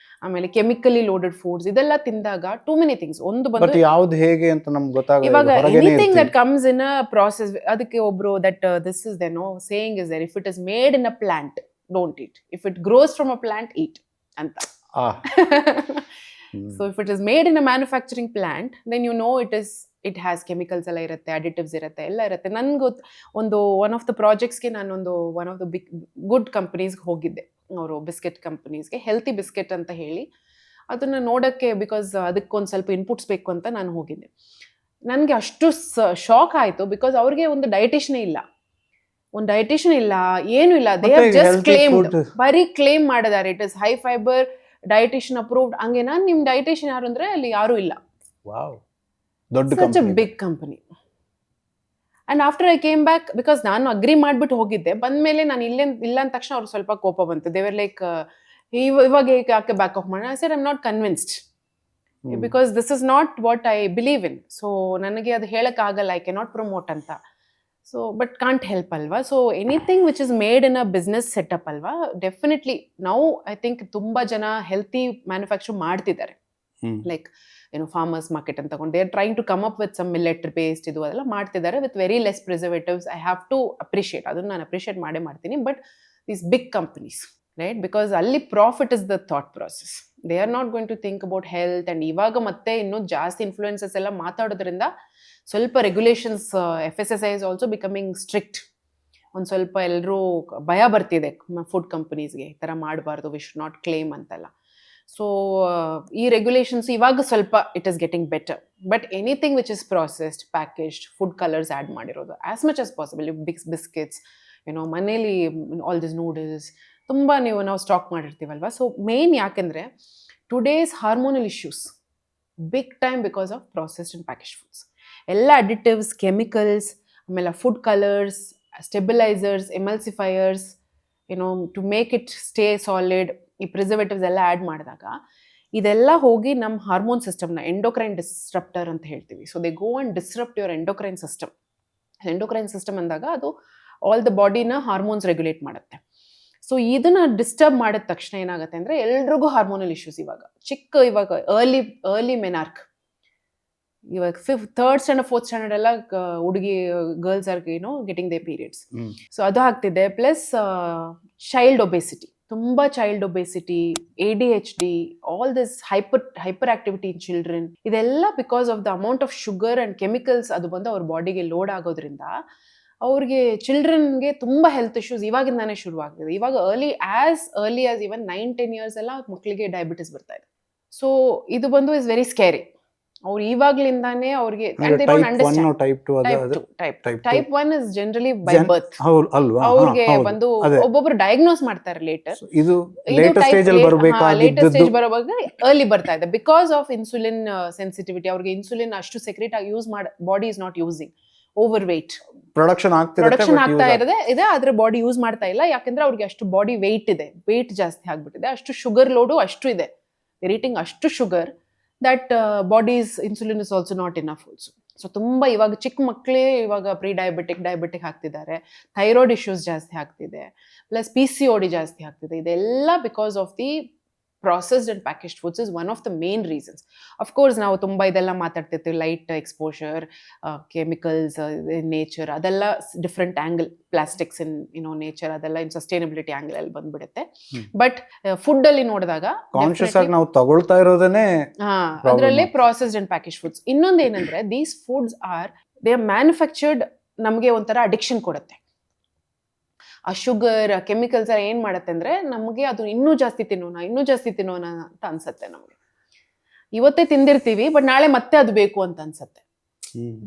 S1: ಆಮೇಲೆ ಕೆಮಿಕಲಿ ಲೋಡೆಡ್ ಫುಡ್ಸ್, ಇದೆಲ್ಲ ತಿಂದಾಗ ಟೂ ಮೆನಿ ಥಿಂಗ್ಸ್. ಒಂದು ಬಂದು
S2: ಯಾವ್ದು ಹೇಗೆ ಅಂತ ನಮ್ಗೆ ಗೊತ್ತಾಗಲ್ಲ.
S1: ಇವಾಗ anything that comes in a process, ಅದಕ್ಕೆ ಒಬ್ರು that this is the no saying is there, if it is made in a plant don't eat, if it grows from a plant eat ಅಂತ. So if it is made in a manufacturing plant then you know it has chemicals ಎಲ್ಲ ಇರುತ್ತೆ, additives ಇರುತ್ತೆ, ಎಲ್ಲ ಇರುತ್ತೆ. ನನ್ಗೆ one of the ಪ್ರಾಜೆಕ್ಟ್ಸ್ಗೆ ನಾನೊಂದು one of the big good ಕಂಪನೀಸ್ಗೆ ಹೋಗಿದ್ದೆ, ಅವರು ಬಿಸ್ಕೆಟ್ ಕಂಪನೀಸ್ಗೆ, ಹೆಲ್ತಿ ಬಿಸ್ಕೆಟ್ ಅಂತ ಹೇಳಿ. ಅದನ್ನು ನೋಡೋಕ್ಕೆ, ಬಿಕಾಸ್ ಅದಕ್ಕೊಂದು ಸ್ವಲ್ಪ ಇನ್ಪುಟ್ಸ್ ಬೇಕು ಅಂತ ನಾನು ಹೋಗಿದ್ದೆ. ನನಗೆ ಅಷ್ಟು ಶಾಕ್ ಆಯಿತು, ಬಿಕಾಸ್ ಅವ್ರಿಗೆ ಒಂದು ಡಯಟಿಷನೇ ಇಲ್ಲ, ಏನು ಇಲ್ಲ. ದೇ ಹ್ಯಾವ್ ಜಸ್ಟ್ ಕ್ಲೇಮ್ಡ್, ಬರೀ ಕ್ಲೇಮ್ ಮಾಡಿದ್ದಾರೆ it is high fibre, dietitian approved. ಹಂಗೆ ನಾನು ನಿಮ್ಮ ಡಯಟಿಷನ್ ಯಾರು ಅಂದರೆ ಅಲ್ಲಿ ಯಾರೂ ಇಲ್ಲ.
S2: such
S1: a big company. And after I came back, because ನಾನು ಅಗ್ರಿ ಮಾಡ್ಬಿಟ್ಟು ಹೋಗಿದ್ದೆ, ಬಂದ್ಮೇಲೆ ನಾನು ಇಲ್ಲ ಅಂದ ತಕ್ಷಣ ಅವ್ರು ಸ್ವಲ್ಪ ಕೋಪ ಬಂತು. ದೇ ವರ್ ಲೈಕ್, ಇವಾಗ ಯಾಕೆ ಬ್ಯಾಕ್ ಆಫ್ ಮಾಡೋಣ? I said I am not convinced because this is not what I believe in. So ನನಗೆ ಅದು ಹೇಳಕ್ಕಾಗಲ್ಲ, ಐ ಕೆನಾಟ್ ಪ್ರಮೋಟ್ ಅಂತ. ಸೊ ಬಟ್ ಕಾಂಟ್ ಹೆಲ್ಪ್ ಅಲ್ವಾ. So anything which is made in a business setup ಅಲ್ವಾ, definitely ನಾವು I think ತುಂಬಾ ಜನ healthy manufacture ಮಾಡ್ತಿದ್ದಾರೆ. ಲೈಕ್ ಫಾರ್ಮರ್ಸ್ ಮಾರ್ಕೆಟ್ ಅಂತ ತಗೊಂಡು they are trying to come up with some millet based ಇದು ಅದೆಲ್ಲ ಮಾಡ್ತಿದ್ದಾರೆ with very less preservatives. I have to appreciate, ಅದನ್ನು ನಾನು ಅಪ್ರಿಷಿಯೇಟ್ ಮಾಡ್ತೀನಿ. But these big companies, right, because ಅಲ್ಲಿ profit is the thought process. They are not going to think about health. And ಇವಾಗ ಮತ್ತೆ ಇನ್ನೂ ಜಾಸ್ತಿ ಇನ್ಫ್ಲೂಯೆನ್ಸಸ್ ಎಲ್ಲ ಮಾತಾಡೋದ್ರಿಂದ ಸ್ವಲ್ಪ regulations, FSSAI is also becoming strict. ಒಂದು ಸ್ವಲ್ಪ ಎಲ್ಲರೂ ಭಯ ಬರ್ತಿದೆ ಫುಡ್ ಕಂಪನೀಸ್ಗೆ, ಈ ಥರ ಮಾಡಬಾರ್ದು, ವಿ ಶುಡ್ ನಾಟ್ ಕ್ಲೇಮ್ ಅಂತೆಲ್ಲ. ಸೊ ಈ ರೆಗ್ಯುಲೇಷನ್ಸ್ ಇವಾಗ ಸ್ವಲ್ಪ it is getting better. But anything which is processed, packaged, food colours add ಮಾಡಿರೋದು as much as possible. Biscuits, ಮನೇಲಿ ಆಲ್ ದಿಸ್ ನೂಡಲ್ಸ್ ತುಂಬ ನಾವು ಸ್ಟಾಕ್ ಮಾಡಿರ್ತೀವಲ್ವ. ಸೊ ಮೇನ್ ಯಾಕೆಂದರೆ today's hormonal issues big time because of processed and package foods. ಎಲ್ಲ additives, chemicals, ಆಮೇಲೆ food colours, stabilisers, emulsifiers, to make it stay solid, ಈ preservatives ಎಲ್ಲ add ಮಾಡಿದಾಗ ಇದೆಲ್ಲ ಹೋಗಿ ನಮ್ಮ ಹಾರ್ಮೋನ್ ಸಿಸ್ಟಮ್ನ ಎಂಡೋಕ್ರೈನ್ ಡಿಸ್ರಪ್ಟರ್ ಅಂತ ಹೇಳ್ತೀವಿ. So they go and disrupt your endocrine system. Endocrine system ಅಂದಾಗ ಅದು ಆಲ್ ದ ಬಾಡಿನ ಹಾರ್ಮೋನ್ಸ್ ರೆಗ್ಯುಲೇಟ್ ಮಾಡುತ್ತೆ. ಸೊ ಇದನ್ನ ಡಿಸ್ಟರ್ಬ್ ಮಾಡಿದ ತಕ್ಷಣ ಏನಾಗುತ್ತೆ ಅಂದರೆ ಎಲ್ರಿಗೂ ಹಾರ್ಮೋನಲ್ ಇಶ್ಯೂಸ್. ಇವಾಗ ಅರ್ಲಿ ಮೆನಾರ್ಕ್, ಇವಾಗ 3rd ಸ್ಟ್ಯಾಂಡರ್ಡ್ 4th ಸ್ಟ್ಯಾಂಡರ್ಡ್ ಎಲ್ಲ ಹುಡುಗಿ girls are getting they periods. So ಅದು ಆಗ್ತಿದೆ. ಪ್ಲಸ್ ಚೈಲ್ಡ್ ಒಬೆಸಿಟಿ, ತುಂಬ child obesity, ADHD, all this hyperactivity in children. ಇದೆಲ್ಲ because of the amount of sugar and chemicals ಅದು ಬಂದು ಅವ್ರ ಬಾಡಿಗೆ ಲೋಡ್ ಆಗೋದ್ರಿಂದ ಅವ್ರಿಗೆ ಚಿಲ್ಡ್ರನ್ಗೆ ತುಂಬ ಹೆಲ್ತ್ ಇಶ್ಯೂಸ್ ಇವಾಗಿಂದಾನೇ ಶುರುವಾಗ್ತದೆ. ಇವಾಗ ಅರ್ಲಿ ಆಸ್ ಈವನ್ 9-10 years ಎಲ್ಲ ಮಕ್ಕಳಿಗೆ ಡಯಾಬಿಟಿಸ್ ಬರ್ತಾ ಇದೆ. ಸೊ ಇದು ಬಂದು ಇಸ್ ವೆರಿ ಸ್ಕ್ಯಾರಿ. ಅವ್ರು ಇವಾಗ್ಲಿಂದಾನೇ ಅವ್ರಿಗೆ type 1 is generally by birth. ಅವ್ರಿಗೆ ಬಂದು ಒಬ್ಬೊಬ್ರು ಡಯಾಗ್ನೋಸ್ ಮಾಡ್ತಾರೆ ಲೇಟರ್. ಲೇಟೆಸ್ಟ್ ಸ್ಟೇಜ್ ಬರೋವಾಗ ಅರ್ಲಿ ಬರ್ತಾ ಇದೆ ಬಿಕಾಸ್ ಆಫ್ ಇನ್ಸುಲಿನ್ ಸೆನ್ಸಿಟಿವಿಟಿ. ಅವ್ರಿಗೆ ಇನ್ಸುಲಿನ್ ಅಷ್ಟು ಸೆಕ್ರೆಟ್ ಆಗಿ use body is not using. Over wait production ಆಗ್ತಾ ಇದೆ ಆದ್ರೆ ಬಾಡಿ ಯೂಸ್ ಮಾಡ್ತಾ ಇಲ್ಲ. ಯಾಕಂದ್ರೆ ಅವ್ರಿಗೆ ಅಷ್ಟು ಬಾಡಿ ವೇಟ್ ಜಾಸ್ತಿ ಆಗ್ಬಿಟ್ಟಿದೆ, ಅಷ್ಟು ಶುಗರ್ ಲೋಡು ಅಷ್ಟು ಇದೆ, ಈಟಿಂಗ್ ಅಷ್ಟು sugar that bodies insulin is also not enough also. So ತುಂಬ ಇವಾಗ ಚಿಕ್ಕ ಮಕ್ಕಳೇ ಇವಾಗ ಡಯಾಬಿಟಿಕ್ ಆಗ್ತಿದ್ದಾರೆ, ಥೈರಾಯ್ಡ್ ಇಶ್ಯೂಸ್ ಜಾಸ್ತಿ ಆಗ್ತಿದೆ, ಪ್ಲಸ್ PCOD ಜಾಸ್ತಿ ಆಗ್ತಿದೆ. ಇದೆಲ್ಲ because of the processed and packaged foods is one of the main reasons. Of course, ನಾವು ತುಂಬ ಇದೆಲ್ಲ ಮಾತಾಡ್ತಿರ್ತೀವಿ, light exposure, chemicals in nature, ಅದೆಲ್ಲ different angle, plastics in nature, ಅದೆಲ್ಲ ಇನ್ ಸಸ್ಟೈನಬಿಲಿಟಿ ಆ್ಯಂಗಲ್ ಅಲ್ಲಿ ಬಂದ್ಬಿಡುತ್ತೆ. ಬಟ್ ಫುಡ್ ಅಲ್ಲಿ ನೋಡಿದಾಗ
S2: ಕಾನ್ಶಿಯಸ್ ಆಗಿ ನಾವು ತಗೊಳ್ತಾ ಇರೋದನ್ನೇ
S1: ಅದರಲ್ಲೇ ಪ್ರಾಸೆಸ್ಡ್ ಅಂಡ್ ಪ್ಯಾಕೇಜ್ ಫುಡ್ಸ್. ಇನ್ನೊಂದು ಏನಂದ್ರೆ these foods they are manufactured, ನಮಗೆ ಒಂಥರ ಅಡಿಕ್ಷನ್ ಕೊಡುತ್ತೆ. ಆ ಶುಗರ್, ಕೆಮಿಕಲ್ಸ್ ಏನ್ ಮಾಡತ್ತೆ ಅಂದ್ರೆ ನಮಗೆ ಅದು ಇನ್ನೂ ಜಾಸ್ತಿ ತಿನ್ನೋಣ ಅಂತ ಅನ್ಸತ್ತೆ. ನಮಗೆ ಇವತ್ತೇ ತಿಂದಿರ್ತೀವಿ ಬಟ್ ನಾಳೆ ಮತ್ತೆ ಅದು ಬೇಕು ಅಂತ ಅನ್ಸತ್ತೆ.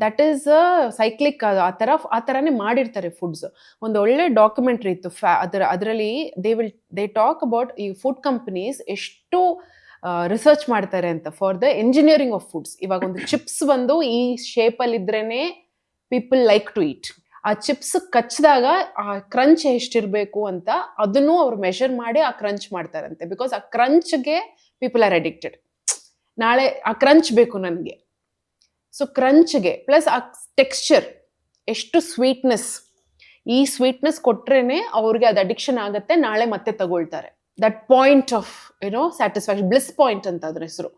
S1: That is cyclic. ಆ ಥರನೇ ಮಾಡಿರ್ತಾರೆ ಫುಡ್ಸ್. ಒಂದು ಒಳ್ಳೆ ಡಾಕ್ಯುಮೆಂಟ್ರಿ ಇತ್ತು ಅದರಲ್ಲಿ ದೇ ಟಾಕ್ ಅಬೌಟ್ ಈ ಫುಡ್ ಕಂಪನೀಸ್ ಎಷ್ಟು ರಿಸರ್ಚ್ ಮಾಡ್ತಾರೆ ಅಂತ for the engineering of foods. ಇವಾಗ ಒಂದು ಚಿಪ್ಸ್ ಬಂದು ಈ ಶೇಪಲ್ಲಿ ಇದ್ರೇನೆ ಪೀಪಲ್ ಲೈಕ್ ಟು ಈಟ್. ಆ ಚಿಪ್ಸ್ ಕಚ್ಚಿದಾಗ ಆ ಕ್ರಂಚ್ ಎಷ್ಟಿರಬೇಕು ಅಂತ ಅದನ್ನು ಅವ್ರು ಮೆಷರ್ ಮಾಡಿ ಆ ಕ್ರಂಚ್ ಮಾಡ್ತಾರಂತೆ. ಬಿಕಾಸ್ ಆ ಕ್ರಂಚ್ಗೆ ಪೀಪಲ್ ಆರ್ ಅಡಿಕ್ಟೆಡ್. ನಾಳೆ ಆ ಕ್ರಂಚ್ ಬೇಕು ನನಗೆ. ಸೊ ಕ್ರಂಚ್ಗೆ ಪ್ಲಸ್ ಆ ಟೆಕ್ಸ್ಚರ್, ಎಷ್ಟು ಈ ಸ್ವೀಟ್ನೆಸ್ ಕೊಟ್ರೇನೆ ಅವ್ರಿಗೆ ಅದು ಅಡಿಕ್ಷನ್ ಆಗುತ್ತೆ, ನಾಳೆ ಮತ್ತೆ ತಗೊಳ್ತಾರೆ. That point of satisfaction, bliss point ಅಂತ ಅದ್ರ ಹೆಸರು.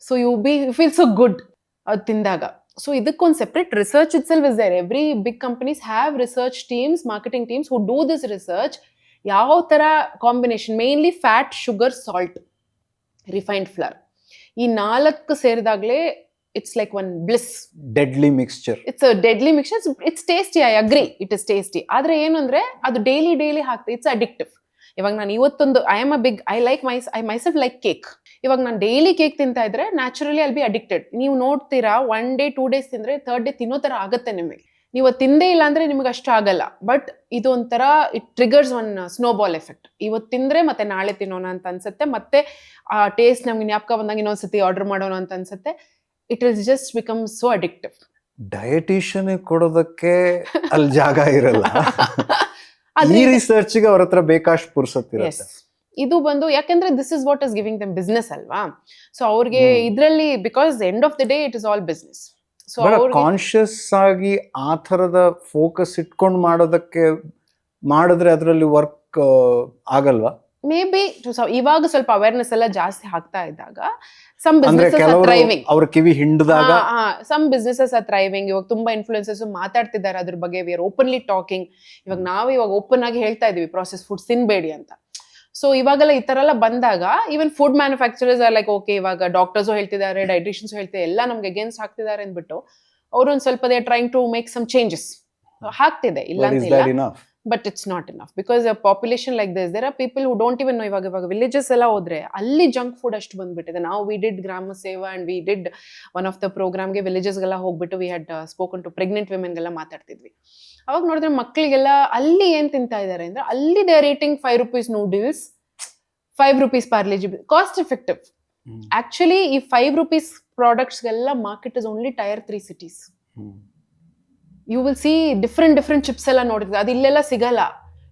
S1: So you feel so good ಅದು ತಿಂದಾಗ. So ಇದಕ್ಕೊಂದು separate research itself is there. Every big companies have research teams, marketing teams who do this research. ಯಾವ ತರ combination, mainly fat, sugar, salt, refined flour, ಈ 4 ಸೇರಿದಾಗಲೇ it's like one bliss. Deadly mixture. It's tasty. I agree, it is tasty. ಆದ್ರೆ ಏನು ಅಂದ್ರೆ ಅದು daily ಹಾಕ್ತಾ it's addictive. ಇವಾಗ ನಾನು ಇವತ್ತೊಂದು ಐ ಮೈಸೆಲ್ಫ್ ಲೈಕ್ ಕೇಕ್. ಇವಾಗ ನಾನು ಡೈಲಿ ಕೇಕ್ ತಿಂತಾ ಇದ್ರೆ ನ್ಯಾಚುರಲಿ ಅಲ್ಲಿ ಬಿ ಅಡಿಕ್ಟೆಡ್. ನೀವು ನೋಡ್ತೀರಾ 1 day 2 days ತಿಂದ್ರೆ 3rd day ತಿನ್ನೋ ತರ ಆಗತ್ತೆ ನಿಮಗೆ. ನೀವು ತಿಂದೇ ಇಲ್ಲ ಅಂದ್ರೆ ನಿಮಗೆ ಅಷ್ಟು ಆಗಲ್ಲ. ಬಟ್ ಇದು ಒಂಥರ it triggers one snowball effect. ಇವತ್ತು ತಿಂದ್ರೆ ಮತ್ತೆ ನಾಳೆ ತಿನ್ನೋಣ ಅಂತ ಅನ್ಸುತ್ತೆ, ಮತ್ತೆ ಆ ಟೇಸ್ಟ್ ನಮ್ಗೆ ಜ್ಞಾಪಕ ಬಂದಾಗ ಇನ್ನೊಂದ್ಸತಿ ಆರ್ಡರ್ ಮಾಡೋಣ ಅಂತ ಅನ್ಸುತ್ತೆ. It is just become so addictive. Dietitian ಕೊಡೋದಕ್ಕೆ ಅಲ್ಲಿ ಜಾಗ ಇರಲ್ಲ. ಈ ರಿಸರ್ಚ್ಗೆ ಅವ್ರ ಹತ್ರ ಬೇಕಾಷ್ಟು ಪುರ್ಸೊತ್ತಿರುತ್ತೆ. ಇದು ಬಂದು ಯಾಕಂದ್ರೆ this is what is giving dum business ಅಲ್ವಾ. ಸೊ ಅವ್ರಿಗೆ
S2: ಹ್ಮ್.
S1: ಇದ್ರಲ್ಲಿ because end of the day it is all business. So ಅವ್ರಿಗೆ
S2: ಕಾನ್ಶಿಯಸ್ ಆಗಿ ಆ ಥರದ ಫೋಕಸ್ ಇಟ್ಕೊಂಡು ಮಾಡಿದ್ರೆ ಅದರಲ್ಲಿ ವರ್ಕ್ ಆಗಲ್ವಾ?
S1: ಮೇ ಬಿ ಇವಾಗ ಸ್ವಲ್ಪ ಅವೇರ್ನೆಸ್ ಎಲ್ಲ ಜಾಸ್ತಿ ಆಗ್ತಾ ಇದ್ದಾಗ ಸಮ್
S2: ಅಂದ್ರೆ
S1: ಬಿಸ್ನೆಸಸ್ ಆರ್
S2: ಕೆಲವರು
S1: ಥ್ರೈವಿಂಗ್.
S2: ಅವ್ರ ಕಿವಿ ಹಿಂಡಿದಾಗ
S1: ಸಮ್ ಬಿಸ್ನೆಸಸ್ ಆರ್ ಥ್ರೈವಿಂಗ್. ಇವಾಗ ತುಂಬಾ ಇನ್ಫ್ಲೂಯೆನ್ಸರ್ಸ್ ಮಾತಾಡ್ತಿದ್ದಾರೆ ಅದ್ರ ಬಗ್ಗೆ. We are openly talking. ಇವಾಗ ನಾವು ಇವಾಗ ಓಪನ್ ಆಗಿ ಹೇಳ್ತಾ ಇದೀವಿ ಪ್ರಾಸೆಸ್ ಫುಡ್ಸ್ ತಿನ್ಬೇಡಿ ಅಂತ. ಸೊ ಇವಾಗೆಲ್ಲ ಈ ತರ ಎಲ್ಲ ಬಂದಾಗ even food manufacturers are like okay, ಇವಾಗ ಡಾಕ್ಟರ್ಸು ಹೇಳ್ತಿದ್ದಾರೆ, ಡೈಟಿಷಿಯನ್ಸ್ ಹೇಳ್ತಿದ್ದಾರೆ, ಎಲ್ಲ ನಮ್ಗೆ ಅಗೇನ್ಸ್ಟ್ ಆಗ್ತಿದ್ದಾರೆ ಅಂದ್ಬಿಟ್ಟು ಅವ್ರೊಂದ್ ಸ್ವಲ್ಪ they trying to make some changes. ಆಗ್ತಿದೆ, ಇಲ್ಲ
S2: But
S1: ಅಂತ
S2: is
S1: ಇಲ್ಲ.
S2: that enough?
S1: But it's not enough because a population like this there are people who don't even know. ಇವಾಗ ವಿಲೇಜಸ್ ಎಲ್ಲ ಹೋದ್ರೆ ಅಲ್ಲಿ ಜಂಕ್ ಫುಡ್ ಅಷ್ಟು ಬಂದ್ಬಿಟ್ಟಿದೆ. ನಾವು V did Grama Seva and we did one of the ಪ್ರೋಗ್ರಾಮ್ಗೆ ವಿಲೇಜಸ್ಗೆಲ್ಲ ಹೋಗ್ಬಿಟ್ಟು we had spoken to pregnant ವಿಮೆನ್ಗೆಲ್ಲ ಮಾತಾಡ್ತಿದ್ವಿ. ಅವಾಗ ನೋಡಿದ್ರೆ ಮಕ್ಕಳಿಗೆಲ್ಲ ಅಲ್ಲಿ ಏನ್ ತಿಂತಾ ಇದಾರೆ ಅಂದ್ರೆ ಅಲ್ಲಿ they are eating 5 rupees noodles, 5 rupees Parle G, cost effective. Actually ಈ 5 rupees ಪ್ರಾಡಕ್ಟ್ಸ್ಗೆಲ್ಲ market is only tier 3 cities. You will see different chips ಎಲ್ಲ ನೋಡಿದ್ರೆ ಅದು ಇಲ್ಲೆಲ್ಲ ಸಿಗಲ್ಲ.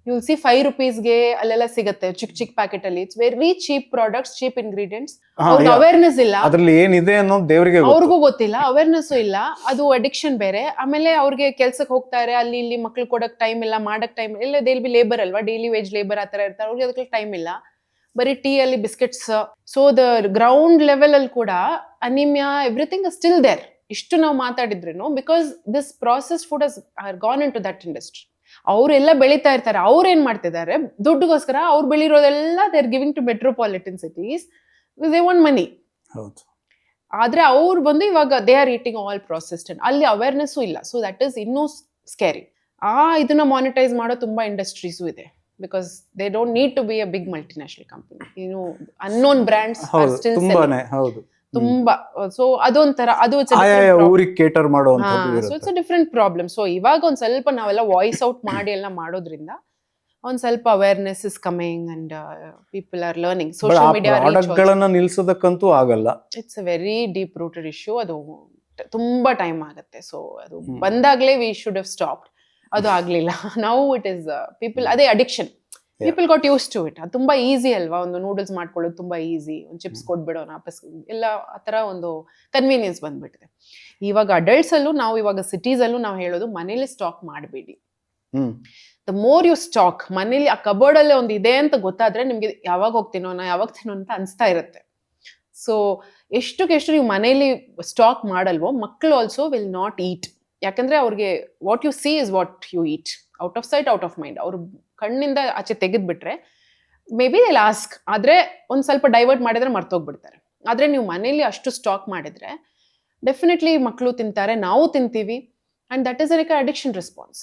S1: ಯು ವಿಲ್ ಸಿ 5 rupeesಗೆ ಅಲ್ಲೆಲ್ಲ ಸಿಗುತ್ತೆ ಚಿಕ್ಕ ಪ್ಯಾಕೆಟ್ ಅಲ್ಲಿ. It's very cheap products, cheap ingredients. ಅವ್ರಿಗೆ ಅವೇರ್ನೆಸ್ ಇಲ್ಲ,
S2: ಅದ್ರಲ್ಲಿ ಏನಿದೆ ಅನ್ನೋದು ದೇವರಿಗೆ
S1: ಅವ್ರಿಗೂ ಗೊತ್ತಿಲ್ಲ, ಅವೇರ್ನೆಸ್ ಇಲ್ಲ. ಅದು ಅಡಿಕ್ಷನ್ ಬೇರೆ. ಆಮೇಲೆ ಅವ್ರಿಗೆ ಕೆಲ್ಸಕ್ಕೆ ಹೋಗ್ತಾರೆ, ಅಲ್ಲಿ ಇಲ್ಲಿ ಮಕ್ಳು ಕೊಡಕ್ ಟೈಮ್ ಇಲ್ಲ, ಮಾಡಕ್ ಟೈಮ್ ಇಲ್ಲ. ಡೈಲಿ ಬಿ ಲೇಬರ್ ಅಲ್ವಾ, ಡೈಲಿ ವೇಜ್ ಲೇಬರ್ ಆತರ ಇರ್ತಾರೆ. ಅವ್ರಿಗೆ ಅದಕ್ಕೆ ಟೈಮ್ ಇಲ್ಲ, ಬರೀ ಟೀ ಅಲ್ಲಿ biscuits. So the ground level ಅಲ್ಲಿ ಕೂಡ anaemia everything is still there. ಇಷ್ಟು ನಾವು ಮಾತಾಡಿದ್ರೇನು because this processed food has gone into that industry. ಅವರೆಲ್ಲ ಬೆಳೀತಾ ಇರ್ತಾರೆ. ಅವ್ರು ಏನ್ ಮಾಡ್ತಿದ್ದಾರೆ, ದುಡ್ಡುಗೋಸ್ಕರ ಅವ್ರು ಬೆಳಿರೋದೆಲ್ಲ they are giving to metropolitan cities. They want money.
S2: ಹೌದು.
S1: ಆದ್ರೆ ಅವ್ರು ಬಂದು ಇವಾಗ they are eating all processed. ಅಲ್ಲಿ ಅವೇರ್ನೆಸ್ಸು ಇಲ್ಲ. ಸೊ ದಟ್ ಇಸ್ ಇನ್ನೂ ಸ್ಕ್ಯಾರಿ. ಇದನ್ನ ಮಾನಿಟೈಸ್ ಮಾಡೋ ತುಂಬಾ ಇಂಡಸ್ಟ್ರೀಸು ಇದೆ. Because they don't need to be a big multinational company. ಇನ್ನು ಅನ್ನೋನ್ ಬ್ರ್ಯಾಂಡ್ಸ್ ಆರ್ ಸ್ಟಿಲ್
S2: ತುಂಬಾನೇ ಹೌದು
S1: ತುಂಬಾ. ಸೊ ಅದೊಂಥರ ಅದು
S2: ಊರಿಗೆ ಕೇಟರ್ ಮಾಡುವಂತದ್ದು
S1: so it's a different problem. So ಇವಾಗ ಒಂದ್ ಸ್ವಲ್ಪ ನಾವೆಲ್ಲ ವಾಯ್ಸ್ ಔಟ್ ಮಾಡಿ ಎಲ್ಲ ಮಾಡೋದ್ರಿಂದ ಒಂದ್ ಸ್ವಲ್ಪ awareness is coming and people are learning. Social media
S2: ಪ್ರಾಡಕ್ಟ್ಗಳನ್ನ ನಿಲ್ಸೋದಕ್ಕಂತೂ ಆಗಲ್ಲ.
S1: It's a very deep rooted issue. ಅದು ತುಂಬಾ ಟೈಮ್ ಆಗುತ್ತೆ. ಸೊ ಅದು ಬಂದಾಗ್ಲೇ ವಿ ಶುಡ್ ಹವ್ ಸ್ಟಾಪ್ಡ್. ಅದು ಆಗ್ಲಿಲ್ಲ. ನಾವು ಇಟ್ ಇಸ್ ಪೀಪಲ್ ಅದೇ addiction. People got use to it. ಅದು ತುಂಬಾ ಈಸಿ ಅಲ್ವಾ, ಒಂದು ನೂಡಲ್ಸ್ ಮಾಡ್ಕೊಳ್ಳೋದು ತುಂಬಾ ಈಸಿ. ಒಂದು ಚಿಪ್ಸ್ ಕೊಟ್ಬಿಡೋಣ ವಾಪಸ್ ಎಲ್ಲ, ಆ ತರ ಒಂದು ಕನ್ವೀನಿಯನ್ಸ್ ಬಂದ್ಬಿಟ್ಟಿದೆ. ಇವಾಗ ಅಡಲ್ಟ್ಸ್ ಅಲ್ಲೂ ನಾವು ಇವಾಗ ಸಿಟೀಸ್ ಅಲ್ಲೂ ನಾವು ಹೇಳೋದು ಮನೇಲಿ ಸ್ಟಾಕ್ ಮಾಡಬೇಡಿ. ದ ಮೋರ್ ಯು ಸ್ಟಾಕ್, ಮನೇಲಿ ಆ ಕಬೋರ್ಡ್ ಅಲ್ಲೇ ಒಂದು ಇದೆ ಅಂತ ಗೊತ್ತಾದ್ರೆ ನಿಮ್ಗೆ ಯಾವಾಗ ಹೋಗ್ತೀನೋ ಅಂತ ಅನ್ಸ್ತಾ ಇರುತ್ತೆ. ಸೊ ಎಷ್ಟಕ್ಕೆಷ್ಟು ನೀವು ಮನೇಲಿ ಸ್ಟಾಕ್ ಮಾಡಲ್ವೋ ಮಕ್ಕಳು ಆಲ್ಸೋ ವಿಲ್ ನಾಟ್ ಈಟ್. ಯಾಕಂದ್ರೆ ಅವ್ರಿಗೆ what you see is what you eat. Out of sight out of mind. ಅವ್ರು ಕಣ್ಣಿಂದ ಆಚೆ ತೆಗೆದ್ಬಿಟ್ರೆ ಮೇ ಬಿ ದೇ ಆಸ್ಕ್. ಆದ್ರೆ ಒಂದ್ ಸ್ವಲ್ಪ ಡೈವರ್ಟ್ ಮಾಡಿದ್ರೆ ಮರ್ತೋಗ್ಬಿಡ್ತಾರೆ. ಆದ್ರೆ ನೀವು ಮನೇಲಿ ಅಷ್ಟು ಸ್ಟಾಕ್ ಮಾಡಿದ್ರೆ ಡೆಫಿನೆಟ್ಲಿ ಮಕ್ಕಳು ತಿಂತಾರೆ, ನಾವು ತಿಂತೀವಿ. And that is like addiction response.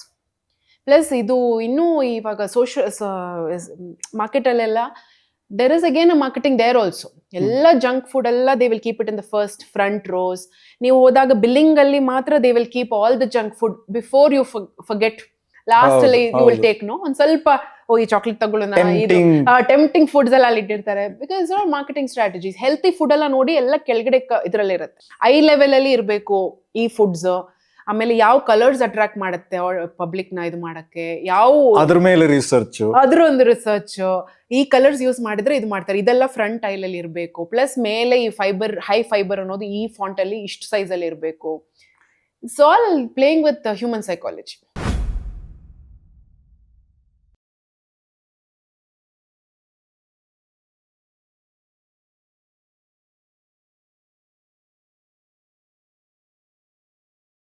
S1: Plus ಇದು ಇನ್ನೂ ಇವಾಗ ಮಾರ್ಕೆಟ್ ಅಲ್ಲೆಲ್ಲ there is again a marketing there also. ಎಲ್ಲ ಜಂಕ್ ಫುಡ್ ಎಲ್ಲ they will keep it in the first front rows. ನೀವು ಹೋದಾಗ ಬಿಲ್ಲಿಂಗ್ ಅಲ್ಲಿ ಮಾತ್ರ they will keep all the junk food before you forget. Last ಅಲ್ಲಿ you will take ಒಂದ್ ಸ್ವಲ್ಪ ಈ ಚಾಕ್ಲೇಟ್ ತಗೊಳ್ಳೋಣ, ಇದು ಟೆಂಪ್ಟಿಂಗ್ ಫುಡ್ಸ್ ಎಲ್ಲ ಅಲ್ಲಿ ಇಟ್ಟಿರ್ತಾರೆ. Because marketing strategies. Healthy food ಎಲ್ಲ ನೋಡಿ ಎಲ್ಲ ಕೆಳಗಡೆ ಇದ್ರಲ್ಲಿ ಇರುತ್ತೆ. ಐ ಲೆವೆಲ್ ಅಲ್ಲಿ ಇರಬೇಕು ಈ ಫುಡ್ಸ್. ಆಮೇಲೆ ಯಾವ ಕಲರ್ಸ್ ಅಟ್ರಾಕ್ಟ್ ಮಾಡುತ್ತೆ ಪಬ್ಲಿಕ್ ನ ಇದು ಮಾಡಕ್ಕೆ, ಯಾವ
S2: ಅದ್ರ ಮೇಲೆ ರಿಸರ್ಚ್,
S1: ಅದ್ರ ಒಂದು ರಿಸರ್ಚ್. ಈ ಕಲರ್ಸ್ ಯೂಸ್ ಮಾಡಿದ್ರೆ ಇದು ಮಾಡ್ತಾರೆ, ಇದೆಲ್ಲ ಫ್ರಂಟ್ ಐಲ್ ಅಲ್ಲಿ ಇರಬೇಕು. ಪ್ಲಸ್ ಮೇಲೆ ಈ ಫೈಬರ್, ಹೈ ಫೈಬರ್ ಅನ್ನೋದು ಈ ಫಾಂಟ್ ಅಲ್ಲಿ ಇಷ್ಟು ಸೈಜ್ ಅಲ್ಲಿ ಇರಬೇಕು. It's all playing with human psychology.